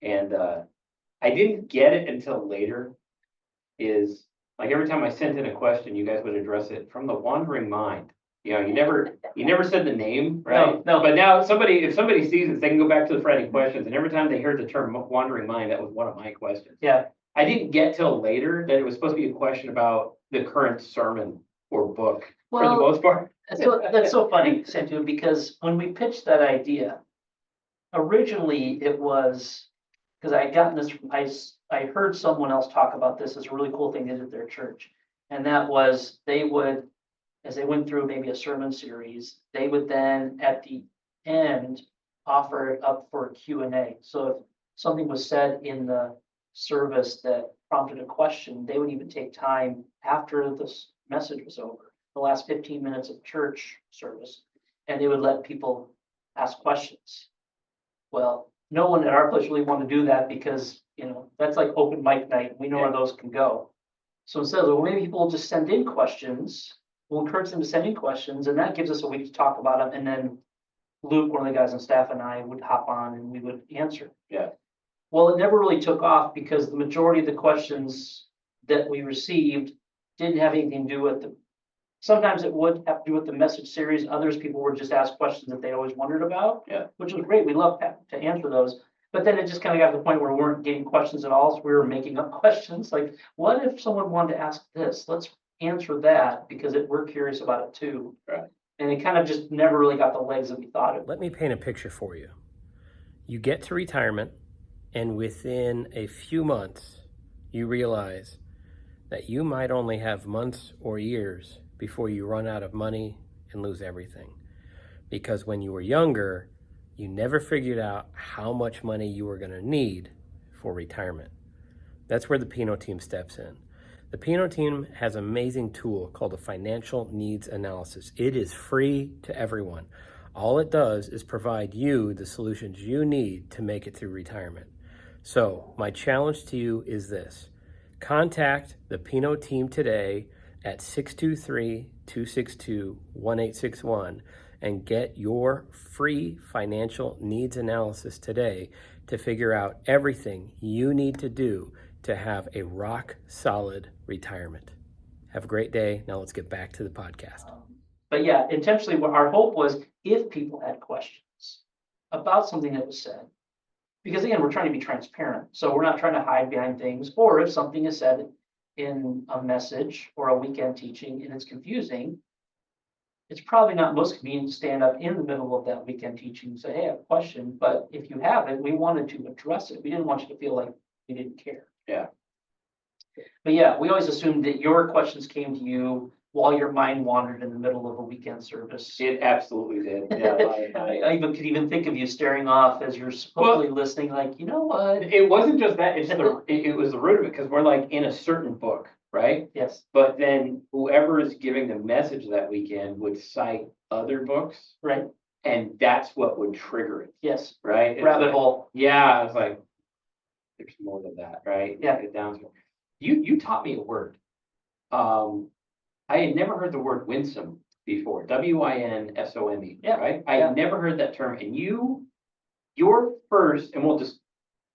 And I didn't get it until later, is like every time I sent in a question, you guys would address it from the wandering mind. You never said the name, right? No. But now if somebody sees it, they can go back to the Friday questions, and every time they heard the term wandering mind, that was one of my questions. Yeah, I didn't get till later that it was supposed to be a question about the current sermon or book for the Well, most part. that's so funny, Santu, because when we pitched that idea, originally it was, because I had gotten this, I heard someone else talk about this as a really cool thing they did at their church. And that was they would, as they went through maybe a sermon series, they would then at the end offer it up for a Q&A. So if something was said in the service that prompted a question, they would even take time after this message was over, the last 15 minutes of church service, and they would let people ask questions. Well, no one at our place really wanted to do that because, that's like open mic night. We know where those can go. So instead, well, maybe people will just send in questions. We'll encourage them to send in questions, and that gives us a week to talk about them. And then Luke, one of the guys on staff, and I would hop on and we would answer. Yeah. Well, it never really took off because the majority of the questions that we received didn't have anything to do with sometimes it would have to do with the message series. Others, people would just ask questions that they always wondered about. Yeah. Which was great. We loved to answer those. But then it just kind of got to the point where we weren't getting questions at all. So we were making up questions like, what if someone wanted to ask this? Let's answer that because we're curious about it too. Right. And it kind of just never really got the legs that we thought it would. Let me paint a picture for you. You get to retirement, and within a few months, you realize that you might only have months or years before you run out of money and lose everything. Because when you were younger, you never figured out how much money you were going to need for retirement. That's where the Pino team steps in. The Pino team has an amazing tool called a financial needs analysis. It is free to everyone. All it does is provide you the solutions you need to make it through retirement. So my challenge to you is this. Contact the Pino team today at 623-262-1861 and get your free financial needs analysis today to figure out everything you need to do to have a rock solid retirement. Have a great day. Now let's get back to the podcast. But yeah, intentionally, what our hope was if people had questions about something that was said, because again, we're trying to be transparent. So we're not trying to hide behind things, or if something is said in a message or a weekend teaching and it's confusing, it's probably not most convenient to stand up in the middle of that weekend teaching and say, hey, I have a question. But if you have it, we wanted to address it. We didn't want you to feel like we didn't care. Yeah. But yeah, we always assumed that your questions came to you while your mind wandered in the middle of a weekend service. It absolutely did. Yeah. I even could even think of you staring off as you're supposedly listening, like, you know what? It wasn't just that, it was the root of it, because we're like in a certain book, right? Yes, But then whoever is giving the message that weekend would cite other books, right. and that's what would trigger it, Yes, right? It's rabbit like, hole. yeah, I was like, there's more to that, right? Yeah. Get down to it. You taught me a word. I had never heard the word winsome before, WINSOME, Yeah, right? I yeah. had never heard that term, and your first, and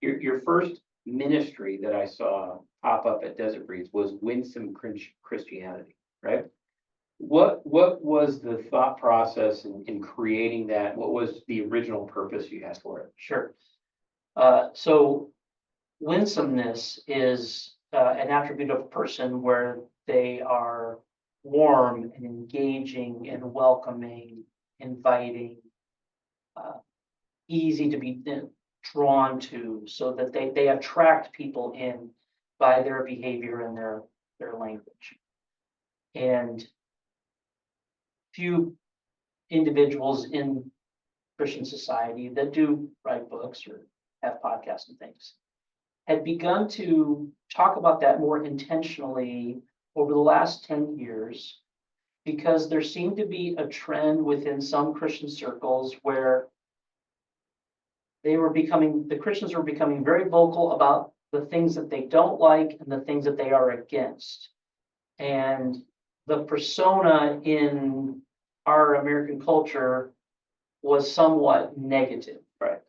your first ministry that I saw pop up at Desert Breeze was Winsome Christianity, right? What was the thought process in creating that? What was the original purpose you had for it? Sure. So winsomeness is an attribute of a person where they are warm and engaging and welcoming, inviting, easy to be drawn to, so that they attract people in by their behavior and their language. And few individuals in Christian society that do write books or have podcasts and things had begun to talk about that more intentionally over the last 10 years because there seemed to be a trend within some Christian circles where the Christians were becoming very vocal about the things that they don't like and the things that they are against. And the persona in our American culture was somewhat negative. Right.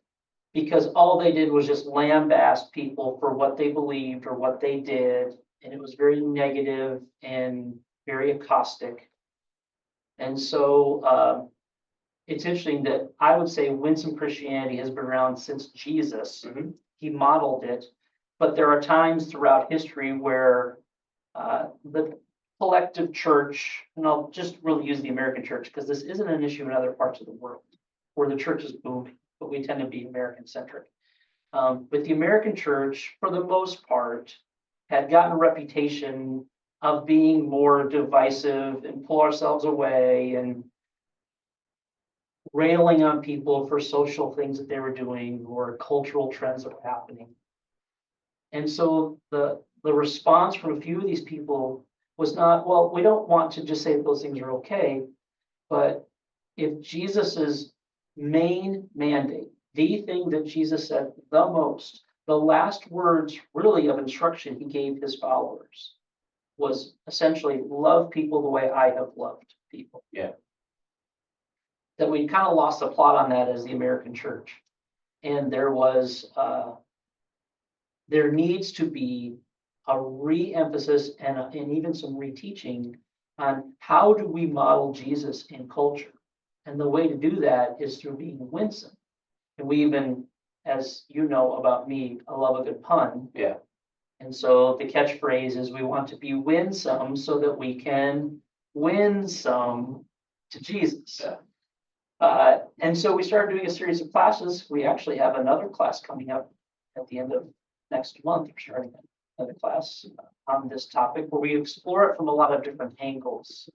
Because all they did was just lambast people for what they believed or what they did. And it was very negative and very caustic. And so it's interesting that I would say winsome Christianity has been around since Jesus. Mhm. He modeled it. But there are times throughout history where the collective church, and I'll just really use the American church because this isn't an issue in other parts of the world where the church is booming, but we tend to be American centric. But the American church, for the most part, had gotten a reputation of being more divisive and pull ourselves away and railing on people for social things that they were doing or cultural trends that were happening. And so the response from a few of these people was not, well, we don't want to just say that those things are okay, but if Jesus's main mandate, the thing that Jesus said the most, the last words really of instruction he gave his followers was essentially love people the way I have loved people. Yeah. That we kind of lost the plot on that as the American church. And there needs to be a re-emphasis and even some reteaching on how do we model Jesus in culture. And the way to do that is through being winsome. And we even, as you know about me, I love a good pun. Yeah. And so the catchphrase is we want to be winsome so that we can win some to Jesus. Yeah. And so we started doing a series of classes. We actually have another class coming up at the end of next month. We're starting another class on this topic where we explore it from a lot of different angles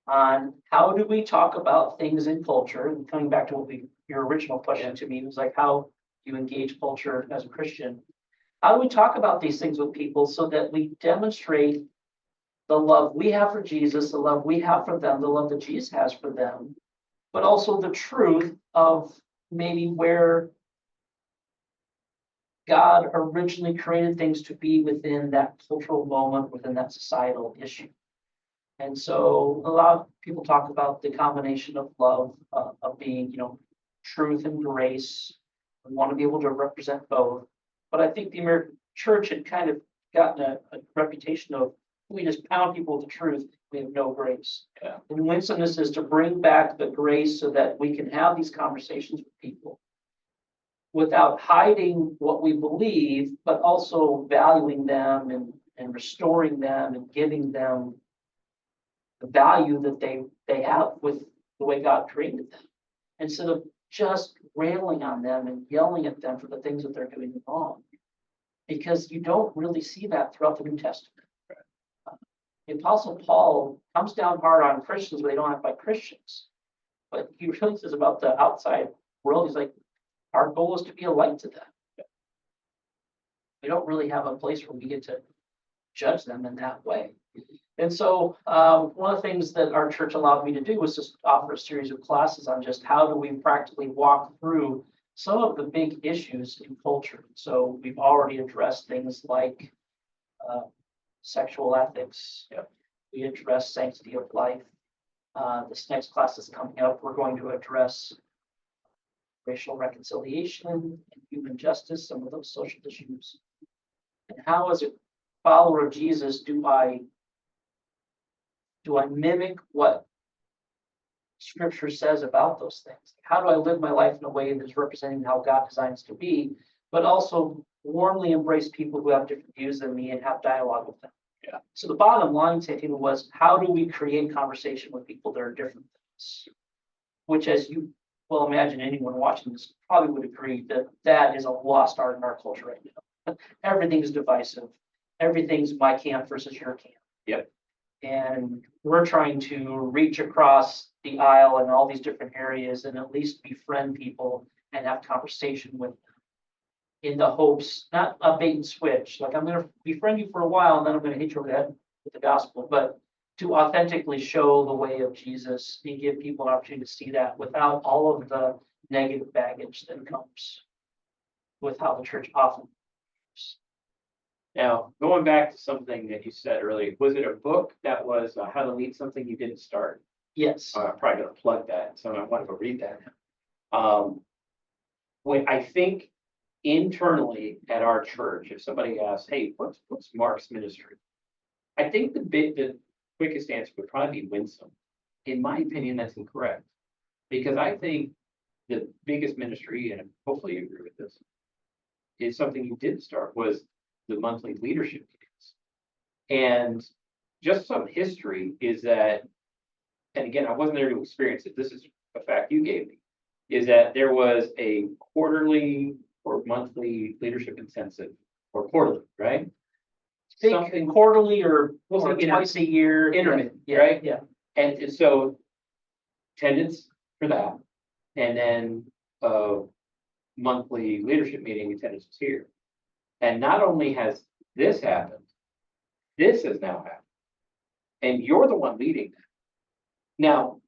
on how do we talk about things in culture. And coming back to your original question to me was like, how do you engage culture as a Christian? How do we talk about these things with people so that we demonstrate the love we have for Jesus, the love we have for them, the love that Jesus has for them, but also the truth of maybe where God originally created things to be within that cultural moment, within that societal issue. And so a lot of people talk about the combination of love, of being, truth and grace. We want to be able to represent both. But I think the American church had kind of gotten a reputation of we just pound people with the truth, we have no grace. Yeah. And winsomeness is to bring back the grace so that we can have these conversations with people without hiding what we believe, but also valuing them and restoring them and giving them the value that they have with the way God created them. Instead of just railing on them and yelling at them for the things that they're doing wrong. Because you don't really see that throughout the New Testament. The Apostle Paul comes down hard on Christians, but they don't act like Christians. But he really says about the outside world, he's like, our goal is to be a light to them. We don't really have a place where we get to judge them in that way. And so one of the things that our church allowed me to do was just offer a series of classes on just how do we practically walk through some of the big issues in culture. So we've already addressed things like sexual ethics. Yep. We address sanctity of life. This next class is coming up. We're going to address racial reconciliation and human justice, some of those social issues. And how, as a follower of Jesus, do I mimic what Scripture says about those things? How do I live my life in a way that's representing how God designs to be, but also warmly embrace people who have different views than me and have dialogue with them? Yeah. So the bottom line, Santino, was how do we create conversation with people that are different than us? Which, as you well imagine, anyone watching this probably would agree that that is a lost art in our culture right now. Everything's divisive. Everything's my camp versus your camp. Yep. And we're trying to reach across the aisle and all these different areas and at least befriend people and have conversation with them in the hopes, not a bait and switch, like I'm gonna befriend you for a while and then I'm gonna hit you over the head with the gospel, but to authentically show the way of Jesus and give people an opportunity to see that without all of the negative baggage that comes with how the church often. Now, going back to something that you said earlier, was it a book that was how to lead something you didn't start? Yes, I'm probably gonna plug that, so I want to go read that now. When I think internally at our church, if somebody asks, hey, what's Mark's ministry? I think the quickest answer would probably be winsome. In my opinion, that's incorrect. Because I think the biggest ministry, and hopefully you agree with this, is something you did start, was the monthly leadership meetings. And just some history is that, and again, I wasn't there to experience it, this is a fact you gave me, is that there was a quarterly or monthly leadership intensive, or quarterly, right? think Something quarterly or Well, twice a year. intermittent, Yeah, right? yeah, And so attendance for that, and then monthly leadership meeting attendance was here. And not only has this happened, this has now happened. And you're the one leading that. Now,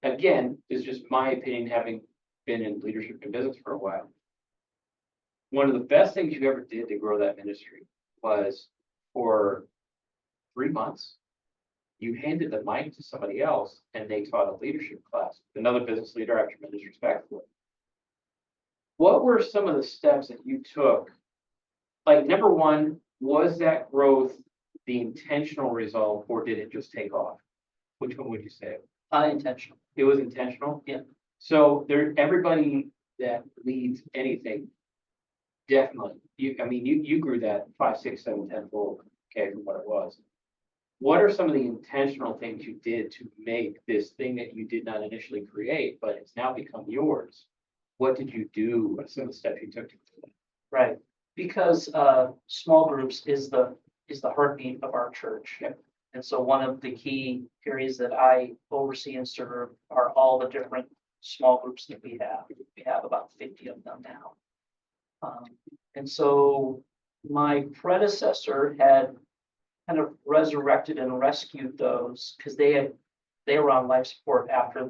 again, this is just my opinion, having been in leadership and business for a while. One of the best things you ever did to grow that ministry was for 3 months, you handed the mic to somebody else and they taught a leadership class, another business leader after tremendous respect for it. What were some of the steps that you took? Like, number one, was that growth the intentional result or did it just take off? Which one would you say? unintentional. It was intentional? Yeah. So there, everybody that leads anything, definitely, you grew that 5, 6, 7, 10 fold, okay, from what it was. What are some of the intentional things you did to make this thing that you did not initially create, but it's now become yours? What did you do? What are some of the steps you took to do that? Right, because small groups is the heartbeat of our church. Yep. And so one of the key areas that I oversee and serve are all the different small groups that we have. We have about 50 of them now. And so my predecessor had kind of resurrected and rescued those because they were on life support after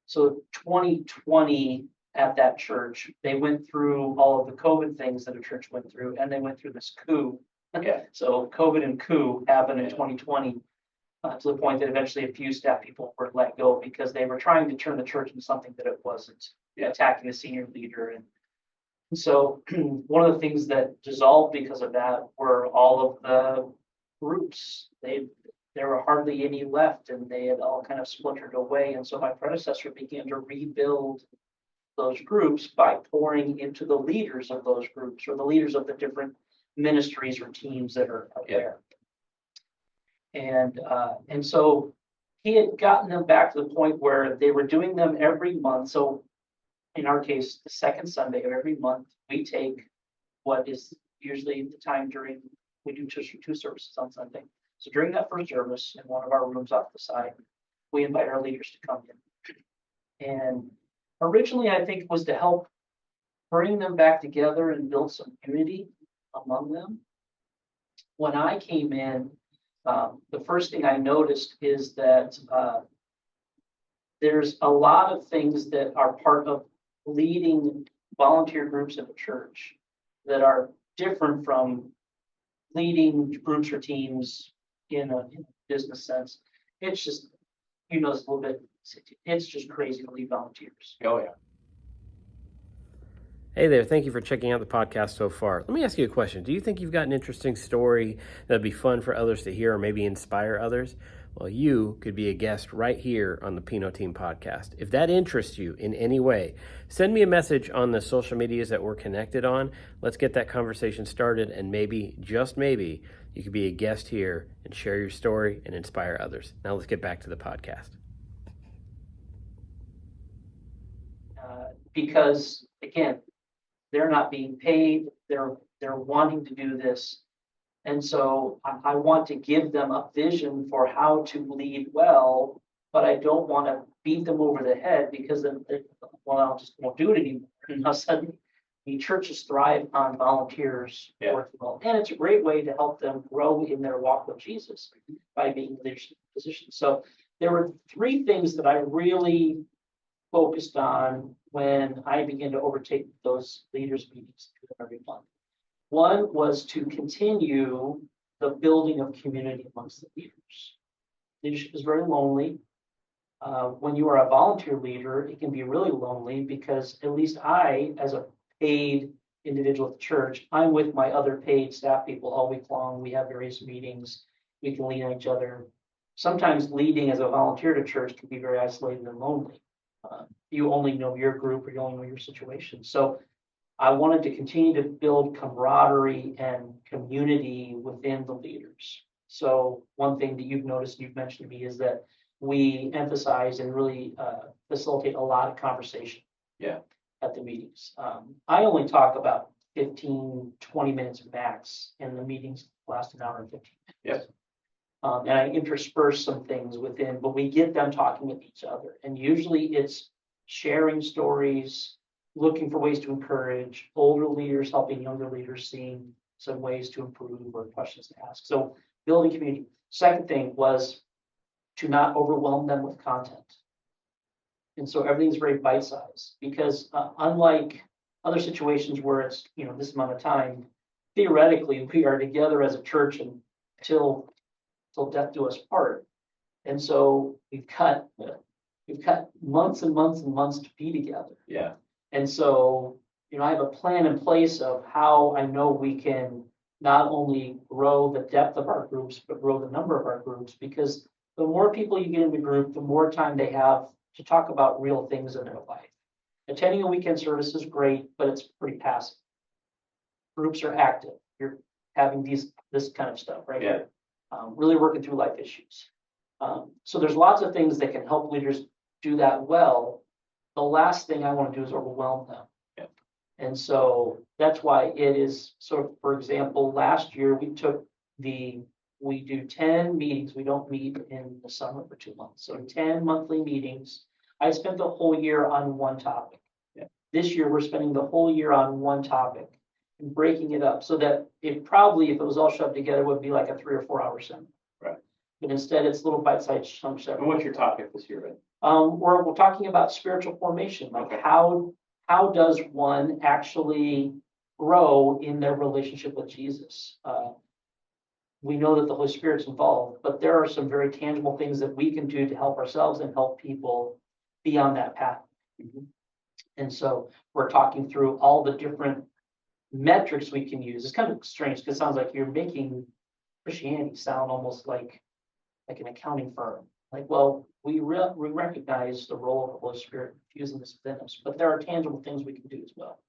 so 2020 at that church, they went through all of the COVID things that a church went through, and they went through this coup. Yeah. So COVID and coup happened in 2020 to the point that eventually a few staff people were let go because they were trying to turn the church into something that it wasn't, attacking the senior leader. And so one of the things that dissolved because of that were all of the groups. There were hardly any left and they had all kind of splintered away. And so my predecessor began to rebuild those groups by pouring into the leaders of those groups or the leaders of the different ministries or teams that are there. And so he had gotten them back to the point where they were doing them every month. So in our case, the second Sunday of every month, we take what is usually the time during, we do two services on Sunday. So during that first service in one of our rooms off the side, we invite our leaders to come in. And originally, I think it was to help bring them back together and build some unity among them. When I came in, the first thing I noticed is that there's a lot of things that are part of leading volunteer groups in the church that are different from leading groups or teams in a business sense. It's just, it's a little bit, it's just crazy to lead volunteers. Oh, yeah. Hey there, thank you for checking out the podcast so far. Let me ask you a question. Do you think you've got an interesting story that'd be fun for others to hear or maybe inspire others? Well, you could be a guest right here on the Pino Team podcast. If that interests you in any way, send me a message on the social medias that we're connected on. Let's get that conversation started, and maybe, just maybe, you could be a guest here and share your story and inspire others. Now let's get back to the podcast. Because again, they're not being paid, they're wanting to do this. And so I want to give them a vision for how to lead well but I don't want to beat them over the head because then, well, I'll just won't do it anymore. And all of a sudden, the churches thrive on volunteers Yeah. working well. And it's a great way to help them grow in their walk with Jesus by being in leadership positions. So there were three things that I really focused on when I began to overtake those leaders meetings every month. One was to continue the building of community amongst the leaders. Leadership is very lonely. When you are a volunteer leader, it can be really lonely because at least I, as a paid individual at the church, I'm with my other paid staff people all week long. We have various meetings. We can lean on each other. Sometimes leading as a volunteer to church can be very isolated and lonely. You only know your group or you only know your situation. So I wanted to continue to build camaraderie and community within the leaders. So one thing that you've noticed, you've mentioned to me, is that we emphasize and really facilitate a lot of conversation. Yeah. At the meetings. I only talk about 15, 20 minutes max, and the meetings last an hour and 15 minutes. Yep. And I intersperse some things within, but we get them talking with each other. And usually it's sharing stories, looking for ways to encourage older leaders, helping younger leaders, seeing some ways to improve or questions to ask. So building community. Second thing was to not overwhelm them with content. And so everything's very bite-sized because unlike other situations where it's, this amount of time, theoretically, we are together as a church until death do us part. And so we've got months and months and months to be together. Yeah. And so, I have a plan in place of how I know we can not only grow the depth of our groups, but grow the number of our groups, because the more people you get in the group, the more time they have to talk about real things in their life. Attending a weekend service is great, but it's pretty passive. Groups are active. You're having this kind of stuff, right? Yeah. Really working through life issues. So there's lots of things that can help leaders do that well. The last thing I want to do is overwhelm them. Yeah. And so that's why it is sort of, for example, last year we do 10 meetings. We don't meet in the summer for 2 months. So 10 monthly meetings. I spent the whole year on one topic. Yeah. This year, we're spending the whole year on one topic and breaking it up so that it probably, if it was all shoved together, would be like a 3 or 4 hour seminar. Right. But instead, it's little bite-sized chunks. And what's your topic this year, Ben? We're talking about spiritual formation. Like Okay. how does one actually grow in their relationship with Jesus? We know that the Holy Spirit's involved, but there are some very tangible things that we can do to help ourselves and help people be on that path. Mm-hmm. And so we're talking through all the different metrics we can use. It's kind of strange because it sounds like you're making Christianity sound almost like an accounting firm. Like, well, we recognize the role of the Holy Spirit infusing this within us, but there are tangible things we can do as well.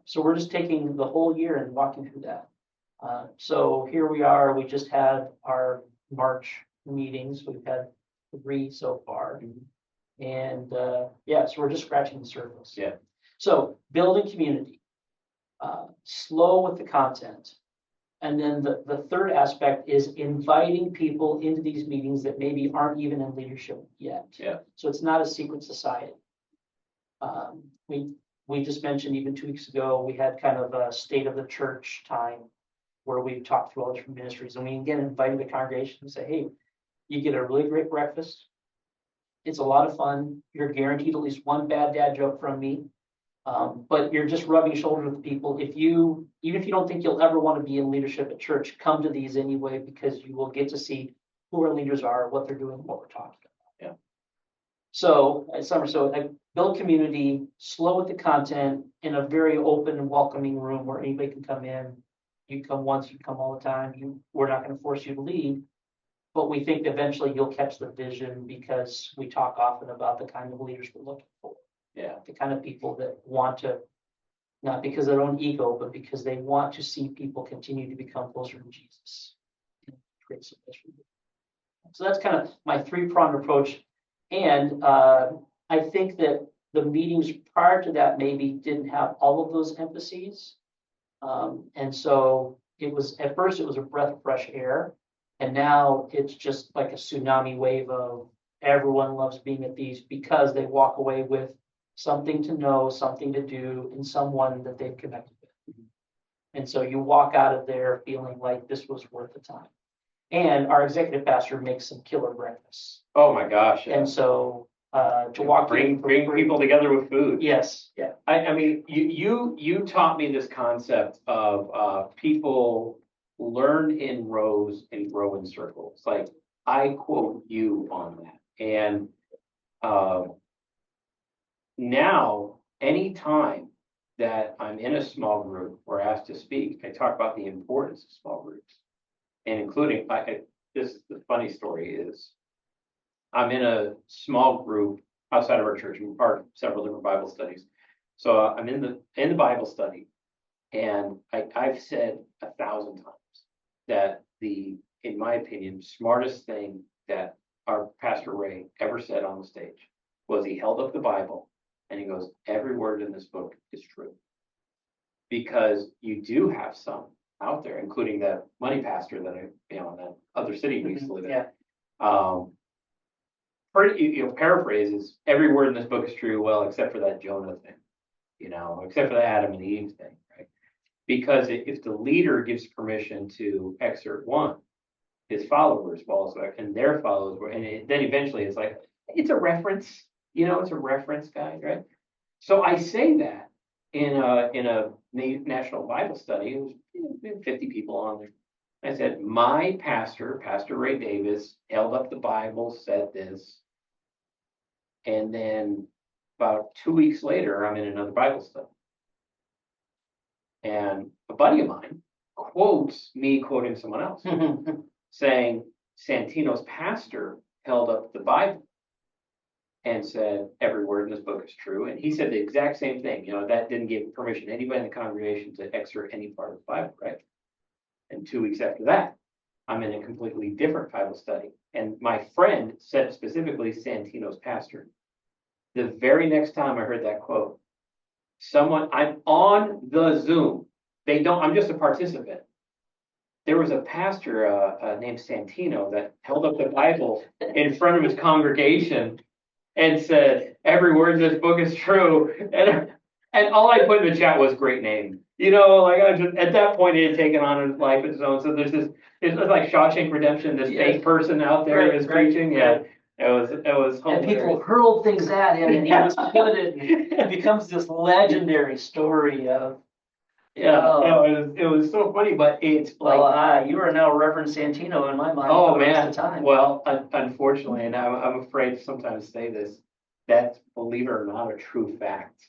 So we're just taking the whole year and walking through that. So here we are. We just had our March meetings. We've had 3 so far. And so we're just scratching the surface. Yeah. So building community, slow with the content. And then the third aspect is inviting people into these meetings that maybe aren't even in leadership yet. Yeah. So it's not a secret society. We just mentioned even 2 weeks ago, we had kind of a state of the church time where we talked through all different ministries. And we again invited the congregation and say, hey, you get a really great breakfast. It's a lot of fun. You're guaranteed at least one bad dad joke from me. But you're just rubbing shoulders with people. Even if you don't think you'll ever want to be in leadership at church, come to these anyway, because you will get to see who our leaders are, what they're doing, what we're talking about. Yeah. So I build community, slow with the content, in a very open and welcoming room where anybody can come in. You come once, you come all the time. We're not going to force you to lead, but we think eventually you'll catch the vision because we talk often about the kind of leaders we're looking for. Yeah. The kind of people that want to, not because of their own ego, but because they want to see people continue to become closer to Jesus. So that's kind of my 3-pronged approach. And I think that the meetings prior to that maybe didn't have all of those emphases. And so at first it was a breath of fresh air. And now it's just like a tsunami wave of Everyone loves being at these because they walk away with something to know, something to do, and someone that they've connected with. And so you walk out of there feeling like this was worth the time. And our executive pastor makes some killer breakfasts. Oh my gosh. And so to walk in for bring free- people together with food. Yes, yeah. I mean, you taught me this concept of people learn in rows and grow in circles. Like I quote you on that. And now, anytime that I'm in a small group or asked to speak, I talk about the importance of small groups, and including this is the funny story is I'm in a small group outside of our church. I'm part of several different Bible studies. So I'm in the Bible study, and I've said 1,000 times that in my opinion, smartest thing that our Pastor Ray ever said on the stage was he held up the Bible and he goes, every word in this book is true. Because you do have some out there, including that money pastor that in that other city we used to live in. Yeah. Paraphrase is every word in this book is true, well, except for that Jonah thing, except for the Adam and Eve thing, right? Because if the leader gives permission to excerpt one, his followers will also, and their followers, then eventually it's like, it's a reference, it's a reference guide, right? So I say that in a national Bible study, it was 50 people on there. I said, my pastor, Pastor Ray Davis, held up the Bible, said this. And then about 2 weeks later, I'm in another Bible study. And a buddy of mine quotes me quoting someone else, saying Santino's pastor held up the Bible and said, every word in this book is true. And he said the exact same thing. That didn't give permission to anybody in the congregation to excerpt any part of the Bible, right? And 2 weeks after that, I'm in a completely different Bible study. And my friend said specifically Santino's pastor. The very next time I heard that quote, I'm on the Zoom. I'm just a participant. There was a pastor named Santino that held up the Bible in front of his congregation and said, every word in this book is true. And all I put in the chat was great name. At that point, it had taken on a life of its own. So there's it's like Shawshank Redemption, this fake person out there is preaching. Yeah. It was hilarious. And people hurled things at him, and he withstood it. And it becomes this legendary story of. It was so funny, but it's like you are now Reverend Santino in my mind. Oh for the rest man, of the time. well, unfortunately, and I'm afraid to sometimes say this, that's, believe it or not, a true fact.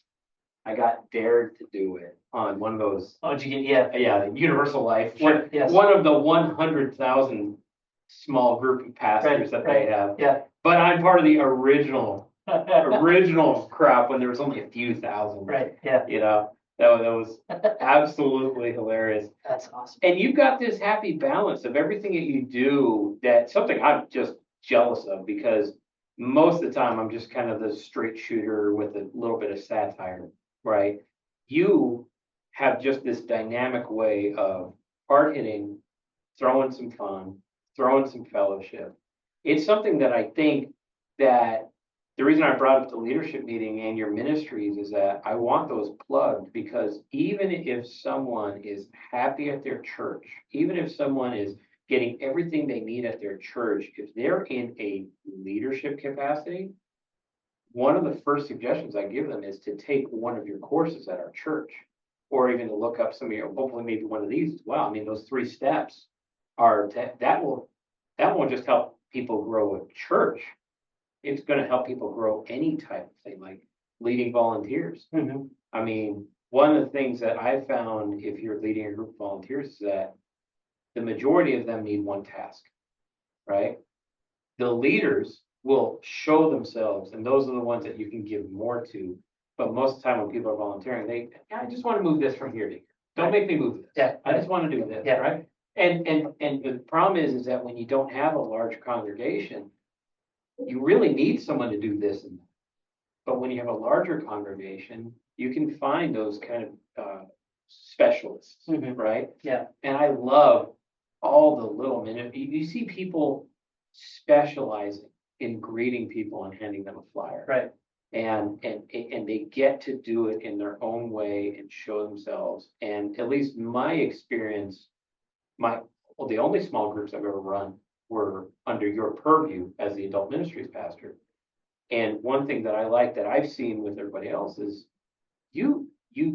I got dared to do it on one of those. Oh, did you get? Yeah. Universal Life. Sure, yes. One of the 100,000 small group of pastors that they have. Yeah. But I'm part of the original crop when there was only a few thousand. Right. Yeah. That was absolutely hilarious. That's awesome. And you've got this happy balance of everything that you do, that's something I'm just jealous of, because most of the time I'm just kind of the straight shooter with a little bit of satire, right? You have just this dynamic way of hard hitting, throwing some fun, throwing some fellowship. It's something that I think that the reason I brought up the leadership meeting and your ministries is that I want those plugged, because even if someone is happy at their church, even if someone is getting everything they need at their church, if they're in a leadership capacity, one of the first suggestions I give them is to take one of your courses at our church, or even to look up some of your, hopefully maybe one of these as well. I mean, those 3 steps that won't just help people grow a church. It's going to help people grow any type of thing, like leading volunteers. Mm-hmm. I mean, one of the things that I've found if you're leading a group of volunteers is that the majority of them need one task, right? The leaders will show themselves, and those are the ones that you can give more to. But most of the time when people are volunteering, I just want to move this from here to here. Don't make me move this. Yeah. I just want to do this, right? And the problem is that when you don't have a large congregation, you really need someone to do this and that. But when you have a larger congregation, you can find those kind of specialists, right? Yeah. And I love all the little minute. You see people specializing in greeting people and handing them a flyer. Right. And they get to do it in their own way and show themselves. And at least my experience, the only small groups I've ever run were under your purview as the adult ministries pastor. And one thing that I like that I've seen with everybody else is you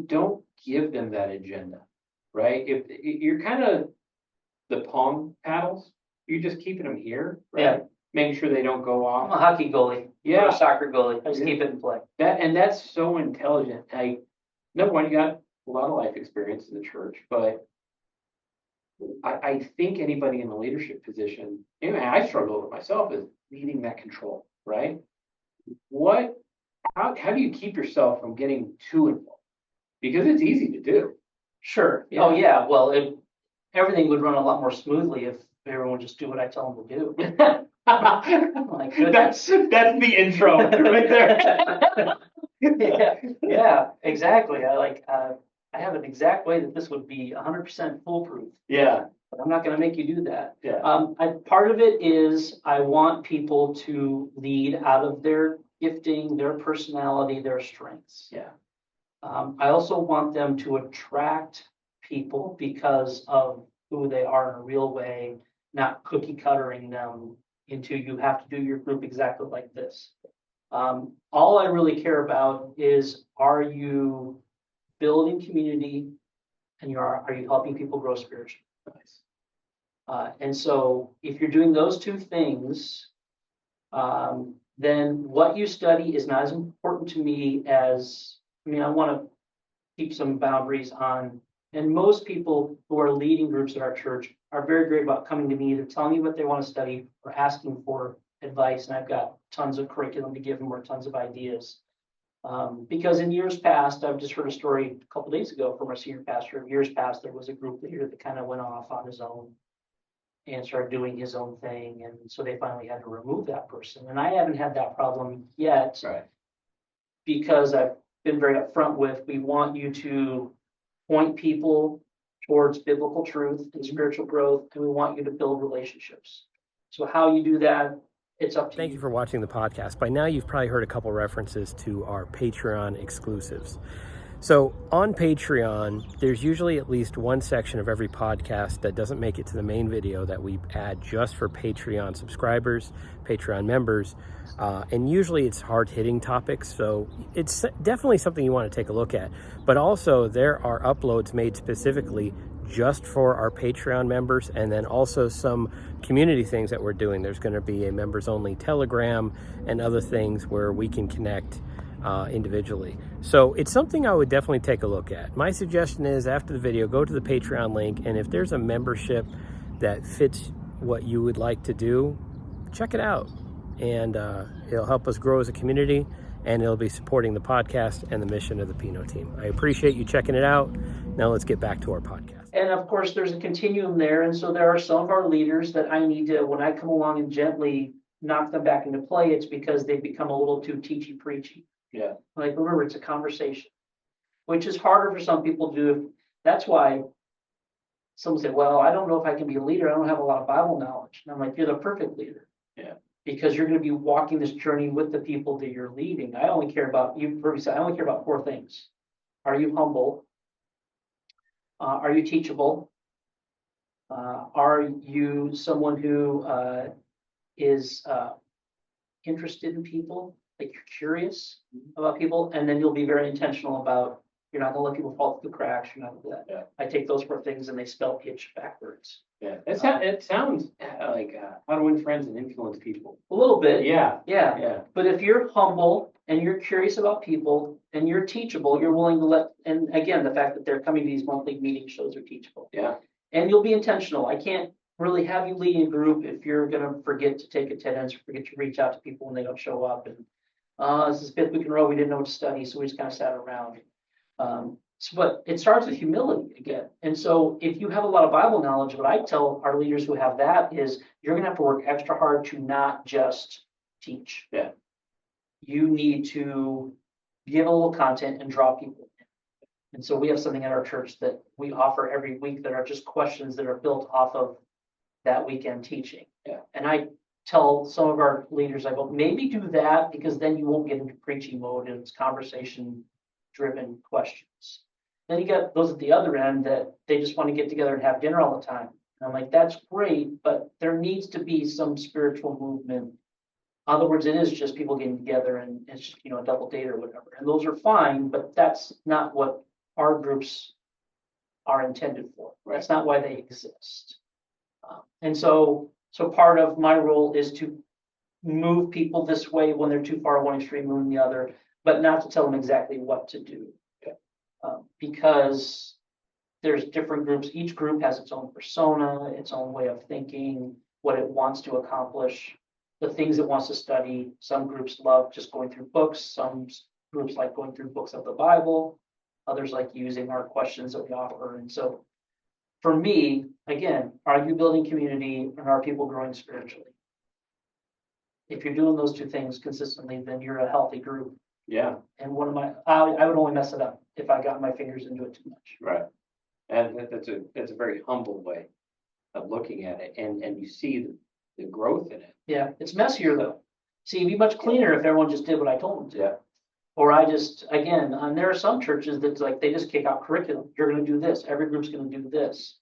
don't give them that agenda, right? If you're kind of the pong paddles, you're just keeping them here, right? Yeah. Making sure they don't go I'm off. a hockey goalie. Yeah. Or a soccer goalie. I just Yeah. keep it in play. That's so intelligent. Number one, you got a lot of life experience in the church, but I think anybody in a leadership position, anyway, I struggle with myself is needing that control, right? How do you keep yourself from getting too involved? Because it's easy to do. Sure. Yeah. Oh, yeah. Well, everything would run a lot more smoothly if everyone would just do what I tell them to do. My goodness. That's the intro right there. Yeah, exactly. I have an exact way that this would be 100% foolproof, Yeah, but I'm not going to make you do that. yeah, Part of it is I want people to lead out of their gifting, their personality, their strengths. yeah, I also want them to attract people because of who they are in a real way, not cookie cuttering them into you have to do your group exactly like this. All I really care about is, are you building community and are you helping people grow spiritually? nice. And so if you're doing those two things, then what you study is not as important to me as, I want to keep some boundaries on, and most people who are leading groups at our church are very great about coming to me, either telling me what they want to study or asking for advice. And I've got tons of curriculum to give them or tons of ideas. Because in years past, I've just heard a story a couple days ago from our senior pastor. In years past, there was a group leader that kind of went off on his own and started doing his own thing. And so they finally had to remove that person. And I haven't had that problem yet. Right. Because I've been very upfront with, we want you to point people towards biblical truth and spiritual growth, and we want you to build relationships. So how you do that, it's up to you. Thank you for watching the podcast. By now, you've probably heard a couple references to our Patreon exclusives. So on Patreon, there's usually at least one section of every podcast that doesn't make it to the main video that we add just for Patreon subscribers, Patreon members. And usually it's hard-hitting topics, so it's definitely something you want to take a look at. But also there are uploads made specifically just for our Patreon members, and then also some community things that we're doing. There's going to be a members-only Telegram and other things where we can connect individually. So it's something I would definitely take a look at. My suggestion is, after the video, go to the Patreon link, and if there's a membership that fits what you would like to do, check it out. And it'll help us grow as a community, and it'll be supporting the podcast and the mission of the Pino team. I appreciate you checking it out. Now let's get back to our podcast. And of course, there's a continuum there. And so there are some of our leaders that I need to, when I come along and gently knock them back into play, it's because they've become a little too teachy preachy. Yeah. Like, remember, it's a conversation, which is harder for some people to do. That's why someone said, well, I don't know if I can be a leader. I don't have a lot of Bible knowledge. And I'm like, you're the perfect leader. Yeah. Because you're going to be walking this journey with the people that you're leading. I only care about, you've heard me say, I only care about 4 things. Are you humble? Are you teachable? Are you someone who is interested in people? Like, you're curious about people, and then you'll be very intentional about, you're not going to let people fall through the cracks. You're not going to do that. Yeah. I take those 4 things and they spell pitch backwards. Yeah, it sounds like how to win friends and influence people. A little bit. Yeah. But if you're humble and you're curious about people and you're teachable, you're willing to let, and again, the fact that they're coming to these monthly meetings shows they're teachable. Yeah. And you'll be intentional. I can't really have you leading a group if you're going to forget to take attendance or forget to reach out to people when they don't show up. And this is 5th week in a row, we didn't know what to study, so we just kind of sat around. But it starts with humility again. And so if you have a lot of Bible knowledge, what I tell our leaders who have that is, you're going to have to work extra hard to not just teach. Yeah. You need to give a little content and draw people in. And so we have something at our church that we offer every week that are just questions that are built off of that weekend teaching. Yeah. And I tell some of our leaders, I go, maybe do that because then you won't get into preaching mode and it's conversation driven questions. Then you got those at the other end that they just want to get together and have dinner all the time. And I'm like, that's great, but there needs to be some spiritual movement. In other words, it is just people getting together and it's just, a double date or whatever. And those are fine, but that's not what our groups are intended for. That's not why they exist. And so part of my role is to move people this way when they're too far one extreme, moving the other, but not to tell them exactly what to do. Because there's different groups. Each group has its own persona, its own way of thinking, what it wants to accomplish, the things it wants to study. Some groups love just going through books. Some groups like going through books of the Bible. Others like using our questions that we offer. And so for me, again, are you building community and are people growing spiritually? If you're doing those two things consistently, then you're a healthy group. Yeah, And I would only mess it up if I got my fingers into it too much. right. And that's a very humble way of looking at it, and you see the growth in it. Yeah, it's messier though. See, it'd be much cleaner if everyone just did what I told them to. Yeah. Or I just, again, there are some churches that like they just kick out curriculum. You're going to do this. Every group's going to do this.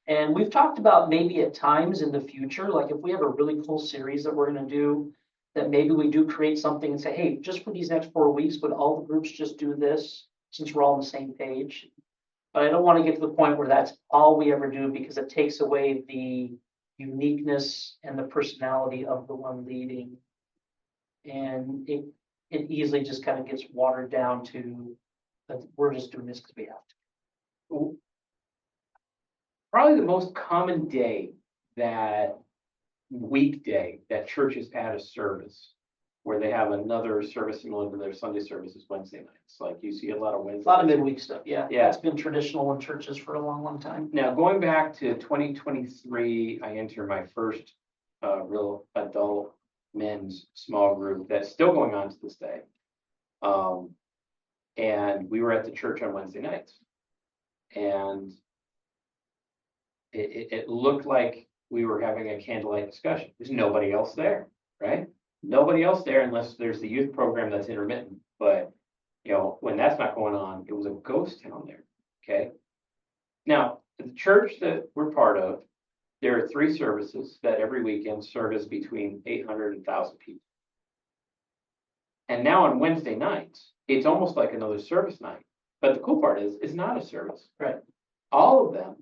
And we've talked about maybe at times in the future, like if we have a really cool series that we're going to do, that maybe we do create something and say, hey, just for these next 4 weeks, would all the groups just do this since we're all on the same page? But I don't want to get to the point where that's all we ever do because it takes away the uniqueness and the personality of the one leading. And it easily just kind of gets watered down to that we're just doing this because we have to. Probably the most common weekday that churches add a service where they have another service similar to their Sunday services Wednesday nights. Like you see a lot of Wednesday. A lot of midweek stuff, yeah. Yeah. It's been traditional in churches for a long, long time. Now, going back to 2023, I entered my first real adult men's small group that's still going on to this day. And we were at the church on Wednesday nights. And it looked like we were having a candlelight discussion. There's nobody else there, right? Nobody else there unless there's the youth program that's intermittent. But, when that's not going on, it was a ghost town there, okay? Now, the church that we're part of, there are 3 services that every weekend service between 800 and 1,000 people. And now on Wednesday nights, it's almost like another service night. But the cool part is, it's not a service. Right. All of them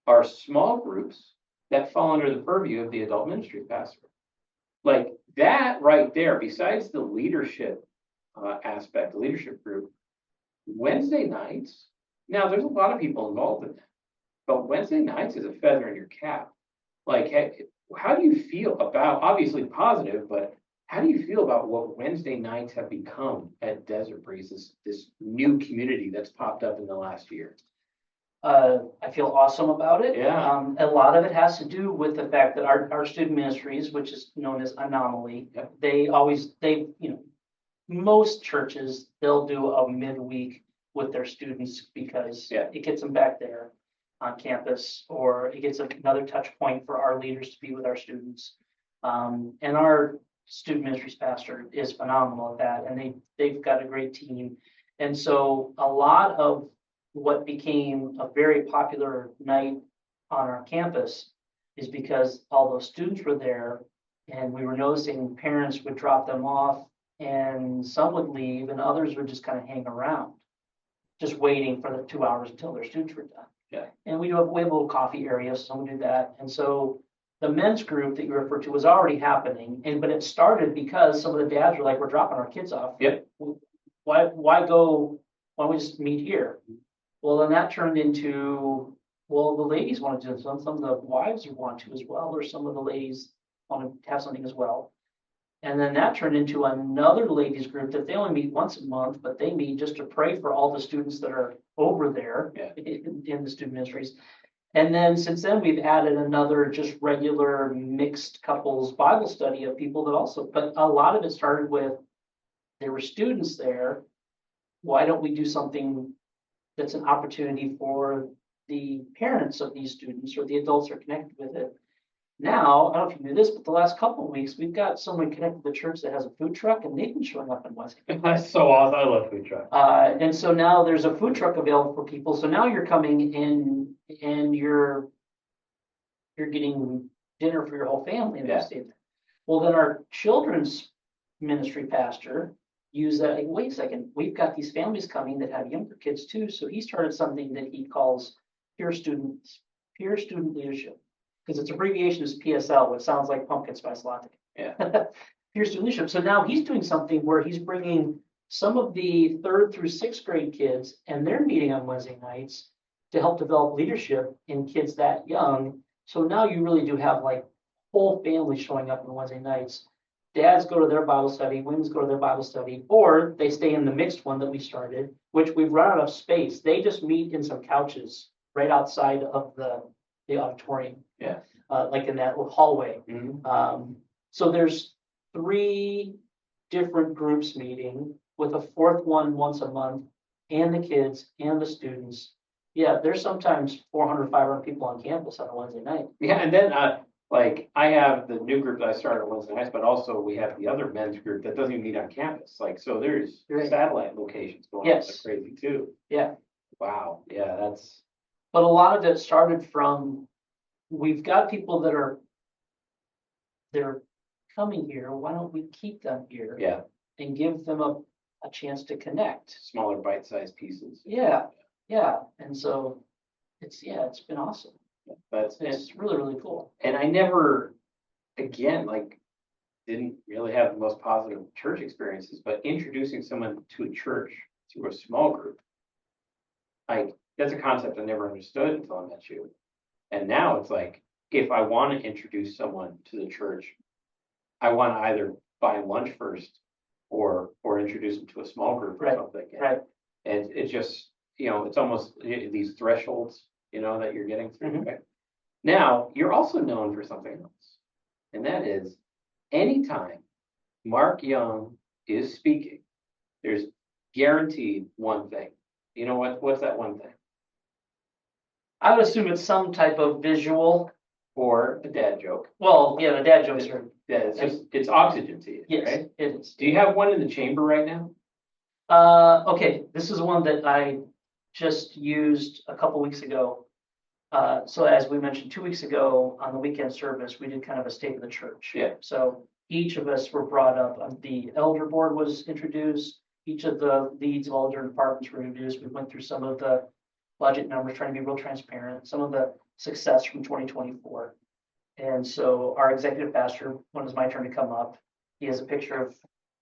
are small groups that fall under the purview of the adult ministry pastor. Like that right there, besides the leadership aspect, the leadership group, Wednesday nights, now there's a lot of people involved in that, but Wednesday nights is a feather in your cap. Like, hey, how do you feel about, obviously positive, but how do you feel about what Wednesday nights have become at Desert Breeze, this new community that's popped up in the last year? I feel awesome about it. Yeah. A lot of it has to do with the fact that our student ministries, which is known as Anomaly, Yep. most churches, they'll do a midweek with their students because it gets them back there on campus, or it gets another touch point for our leaders to be with our students. And our student ministries pastor is phenomenal at that, and they've got a great team. And so a lot of what became a very popular night on our campus is because all those students were there, and we were noticing parents would drop them off and some would leave and others would just kind of hang around, just waiting for the 2 hours until their students were done. Yeah. And we have a little coffee area, so some do that. And so the men's group that you referred to was already happening, but it started because some of the dads were like, we're dropping our kids off. Yep. Why don't we just meet here? Well, then that turned into, well, the ladies want to do some of the wives want to as well, or some of the ladies want to have something as well. And then that turned into another ladies group that they only meet once a month, but they meet just to pray for all the students that are over there in the student ministries. And then since then, we've added another just regular mixed couples Bible study of people that also, but a lot of it started with, there were students there. Why don't we do something that's an opportunity for the parents of these students or the adults who are connected with it Now, I don't know if you knew this, but the last couple of weeks, we've got someone connected to the church that has a food truck, and they've been showing up in West. That's so awesome. I love food truck. And so now there's a food truck available for people. So now you're coming in and you're getting dinner for your whole family. And Yeah. Well, then our children's ministry pastor used that. Like, wait a second, we've got these families coming that have younger kids too. So he started something that he calls peer student leadership, because its abbreviation is PSL, which sounds like pumpkin spice latte. Yeah. Peer student leadership. So now he's doing something where he's bringing some of the 3rd through 6th grade kids, and they're meeting on Wednesday nights to help develop leadership in kids that young. So now you really do have like whole families showing up on Wednesday nights. Dads go to their Bible study, women's go to their Bible study, or they stay in the mixed one that we started, which we've run out of space. They just meet in some couches right outside of the auditorium. Yeah. Like in that little hallway. Mhm. So there's 3 different groups meeting with a 4th one once a month, and the kids and the students. Yeah, there's sometimes 400, 500 people on campus on a Wednesday night. Yeah, and then like I have the new group that I started on Wednesday nights, but also we have the other men's group that doesn't even meet on campus. Like, so there's Right. satellite locations going on Yes. like crazy too. Yeah. Wow. Yeah, that's But a lot of it started from, we've got people that they're coming here. Why don't we keep them here yeah, and give them a chance to connect? smaller bite-sized pieces. Yeah, yeah. And so it's been awesome. That's It's really, really cool. and I never, again, like didn't really have the most positive church experiences, but introducing someone to a church through a small group, like that's a concept I never understood until I met you. And now it's like, if I want to introduce someone to the church, I want to either buy lunch first or introduce them to a small group or Right, something. right. And it's just, it's almost these thresholds, that you're getting through. Mhm. Right? Now, you're also known for something else, and that is anytime Mark Young is speaking, there's guaranteed one thing. You know what? What's that one thing? I would assume it's some type of visual. Or a dad joke. Well, yeah, the dad jokes are, Yeah, it's oxygen to you, yes, right? it is. Do you have one in the chamber right now? Okay, this is one that I just used a couple weeks ago. So as we mentioned 2 weeks ago on the weekend service, we did kind of a state of the church. Yeah. So each of us were brought up. The elder board was introduced. Each of the leads of all different departments were introduced. We went through some of the budget numbers, trying to be real transparent, some of the success from 2024. And so our executive pastor, when it was my turn to come up, he has a picture of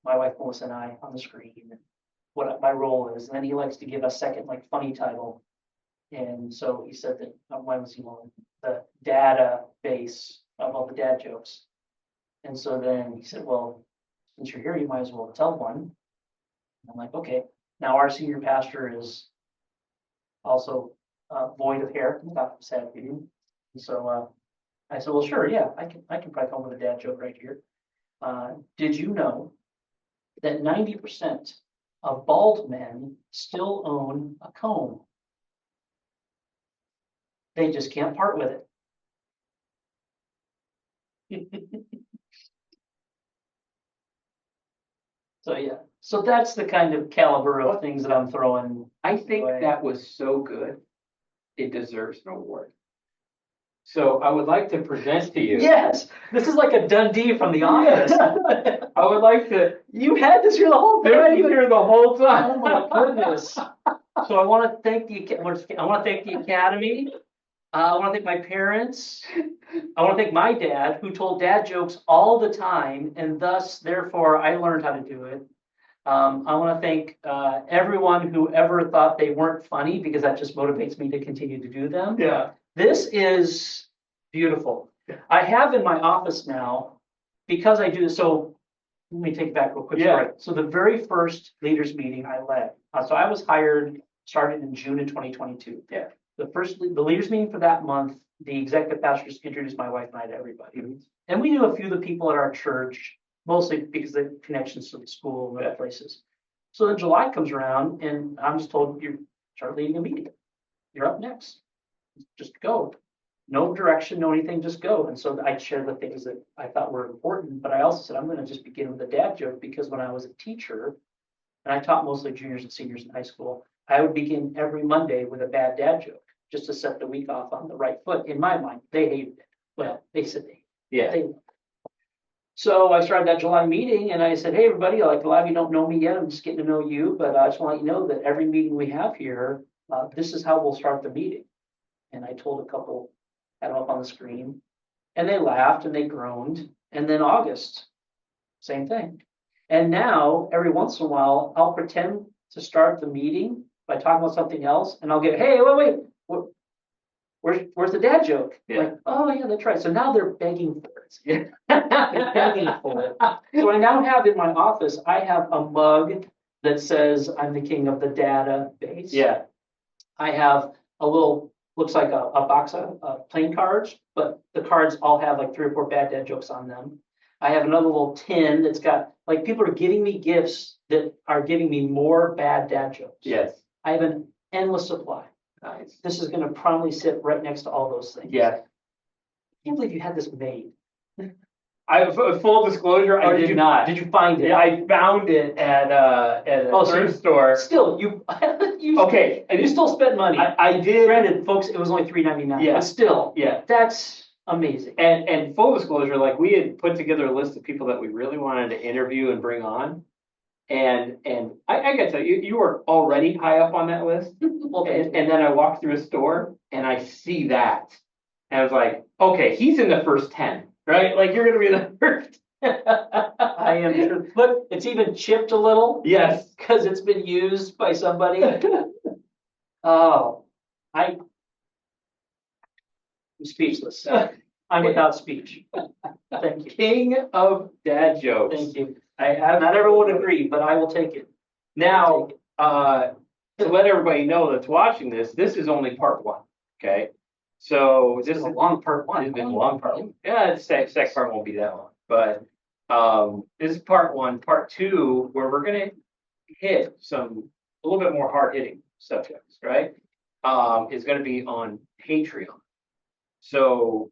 my wife Melissa and I on the screen, and what my role is. And then he likes to give a second, like, funny title. And so he said that mine was, the database of all the dad jokes. And so then he said, well, since you're here, you might as well tell one. And I'm like, okay. Now our senior pastor is also void of hair, about sad reading. And so I said, well, sure, yeah, I can probably come up with a dad joke right here. Did you know that 90% of bald men still own a comb? They just can't part with it. So yeah, so that's the kind of caliber of things that I'm throwing. I think Right. that was so good, it deserves an award. So I would like to present to you. Yes, this is like a Dundee from The Office. I would like to. You had this here the whole They're time. here the whole time. Oh my goodness. So I want to thank the Academy. I want to thank my parents. I want to thank my dad, who told dad jokes all the time, and thus, therefore, I learned how to do it. I want to thank everyone who ever thought they weren't funny, because that just motivates me to continue to do them. Yeah. This is beautiful. I have in my office now, because I do this. So let me take it back real quick. Yeah. Sorry. So the very first leaders meeting I led. So I was hired, started in June of 2022. Yeah. The leaders meeting for that month, the executive pastors introduced my wife and I to everybody. Mhm. And we knew a few of the people at our church, mostly because of the connections to the school and other places. So then July comes around and I'm just told, you start leading a meeting. You're up next. Just go. no direction, no anything, just go. And so I shared the things that I thought were important, but I also said, I'm gonna just begin with a dad joke, because when I was a teacher, and I taught mostly juniors and seniors in high school, I would begin every Monday with a bad dad joke, just to set the week off on the right foot. In my mind, they hated it. Well, they said Yeah. they. So I started that July meeting and I said, hey, everybody, like a lot of you don't know me yet. I'm just getting to know you, but I just want to let you know that every meeting we have here, this is how we'll start the meeting. And I told a couple, had them up on the screen, and they laughed and they groaned. And then August, same thing. And now every once in a while, I'll pretend to start the meeting by talking about something else, and I'll get, hey, wait, where's the dad joke? Yeah. Like, oh yeah, that's right. So now they're begging for it. Yeah. They're begging for it. So I now have in my office, I have a mug that says I'm the king of the database. Yeah. I have a little, looks like a box of playing cards, but the cards all have like 3 or 4 bad dad jokes on them. I have another little tin that's got, like, people are giving me gifts that are giving me more bad dad jokes. Yes. I have an endless supply. Nice. This is gonna probably sit right next to all those things. Yeah. I can't believe you had this made. Full disclosure, Or I did not. Did you find it? Yeah, I found it at a Oh, so thrift store. Still, you, Okay, you still spent money. I did. Granted, folks, it was only $3.99. Yeah. But still, Yeah. that's amazing. And full disclosure, like, we had put together a list of people that we really wanted to interview and bring on. And I gotta tell you, you were already high up on that list. Well, And then I walked through a store and I see that. And I was like, okay, he's in the first 10, right? Like, you're gonna be the first. I am sure. Look, it's even chipped a little. Yes. Because it's been used by somebody. Oh, I'm speechless. I'm without speech. Thank you. King of dad jokes. Thank you. I have Not everyone would agree, but I will take it. Now, to let everybody know that's watching this is only part 1. Okay. So This is a long part 1. It's been a long part. Yeah, the second part won't be that long, but this is part 1. Part 2, where we're gonna hit a little bit more hard hitting subjects, right? Is gonna be on Patreon. So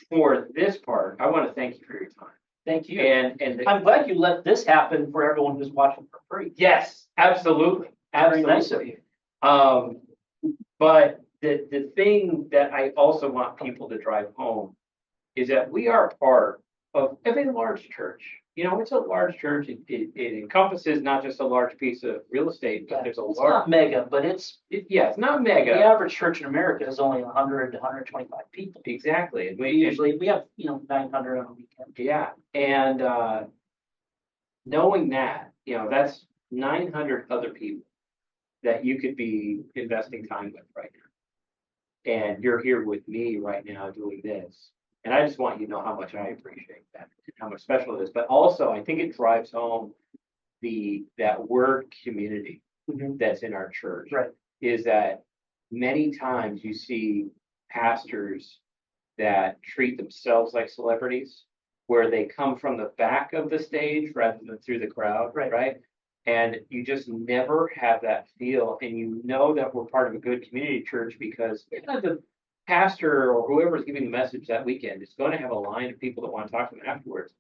for this part, I want to thank you for your time. Thank you. And I'm glad you let this happen for everyone who's watching for free. yes, absolutely, Very absolutely. nice of you. But the thing that I also want people to drive home is that we are part of a large church. You know, it's a large church. It encompasses not just a large piece of real estate, but there's a It's large. not mega, but it's Yeah, it's not the mega. average church in America is only 100 to 125 people. Exactly. And We usually, we have, 900 on a weekend. yeah. And knowing that, that's 900 other people that you could be investing time with right now. And you're here with me right now doing this. And I just want you to know how much I appreciate that, and how much special it is. But also, I think it drives home that word community that's in our church. Right. Is that many times you see pastors that treat themselves like celebrities, where they come from the back of the stage rather than through the crowd, right? And you just never have that feel, and you know that we're part of a good community church because the pastor or whoever's giving the message that weekend is going to have a line of people that want to talk to them afterwards.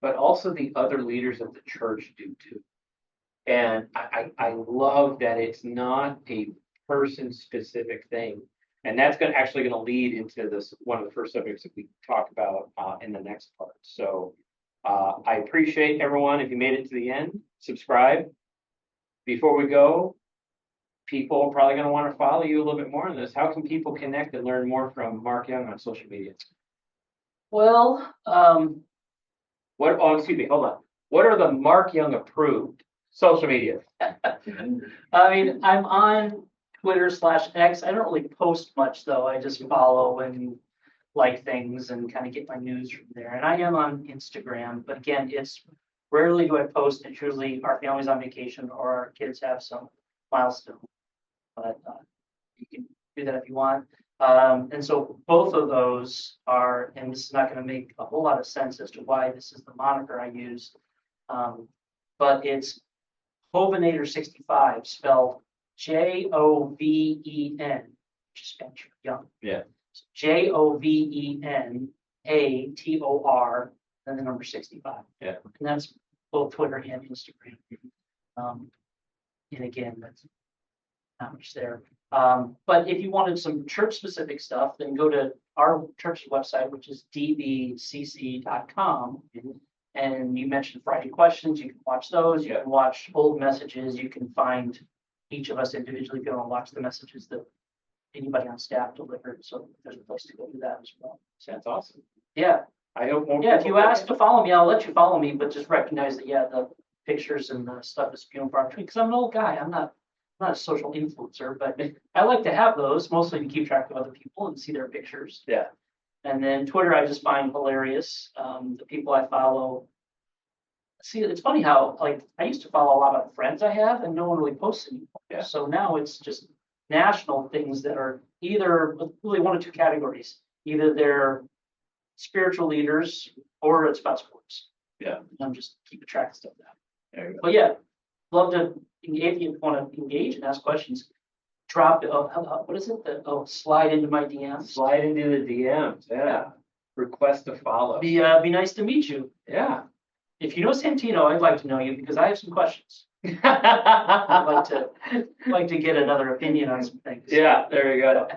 But also the other leaders of the church do too. And I love that it's not a person-specific thing. And that's actually going to lead into one of the first subjects that we talk about in the next part. So I appreciate everyone. If you made it to the end, subscribe. Before we go, people are probably going to want to follow you a little bit more on this. How can people connect and learn more from Mark Young on social media? Well, Excuse me, hold on. What are the Mark Young approved social media? I mean, I'm on Twitter/X. I don't really post much though. I just follow and like things and kind of get my news from there. And I am on Instagram, but again, it's rarely do I post. It's usually our family's on vacation or our kids have some milestone. But you can do that if you want. And so both of those are, and this is not going to make a whole lot of sense as to why this is the moniker I use, but it's Hovenator65, spelled Joven, which is Spencer Young. Yeah. JOVENATOR, then the number 65. Yeah. And that's both Twitter and Instagram. And again, that's not much there. But if you wanted some church specific stuff, then go to our church's website, which is dbcc.com. And you mentioned Friday questions. You can watch those. You can watch old messages. You can find each of us individually go and watch the messages that anybody on staff delivered. So there's a place to go do that as well. So, That's awesome. yeah. I hope more. Yeah, if people you ask to follow me, I'll let you follow me, but just recognize that, yeah, the pictures and the stuff is few and far between, because I'm an old guy. I'm not a social influencer, but I like to have those mostly to keep track of other people and see their pictures. Yeah. And then Twitter, I just find hilarious. The people I follow. See, it's funny how, like, I used to follow a lot of friends I have, and no one really posts anymore. Yeah. So now it's just national things that are either really one of two categories. Either they're spiritual leaders or it's about sports. Yeah. I'm just keeping track of stuff now. There you go. But yeah, love to engage. If you want to engage and ask questions, drop it. What is it? Slide into my DMs. Slide into the DMs. Yeah. Request to follow. Be nice to meet you. Yeah. If you know Santino, I'd like to know you because I have some questions. I'd like to get another opinion on some things. Yeah, there you go.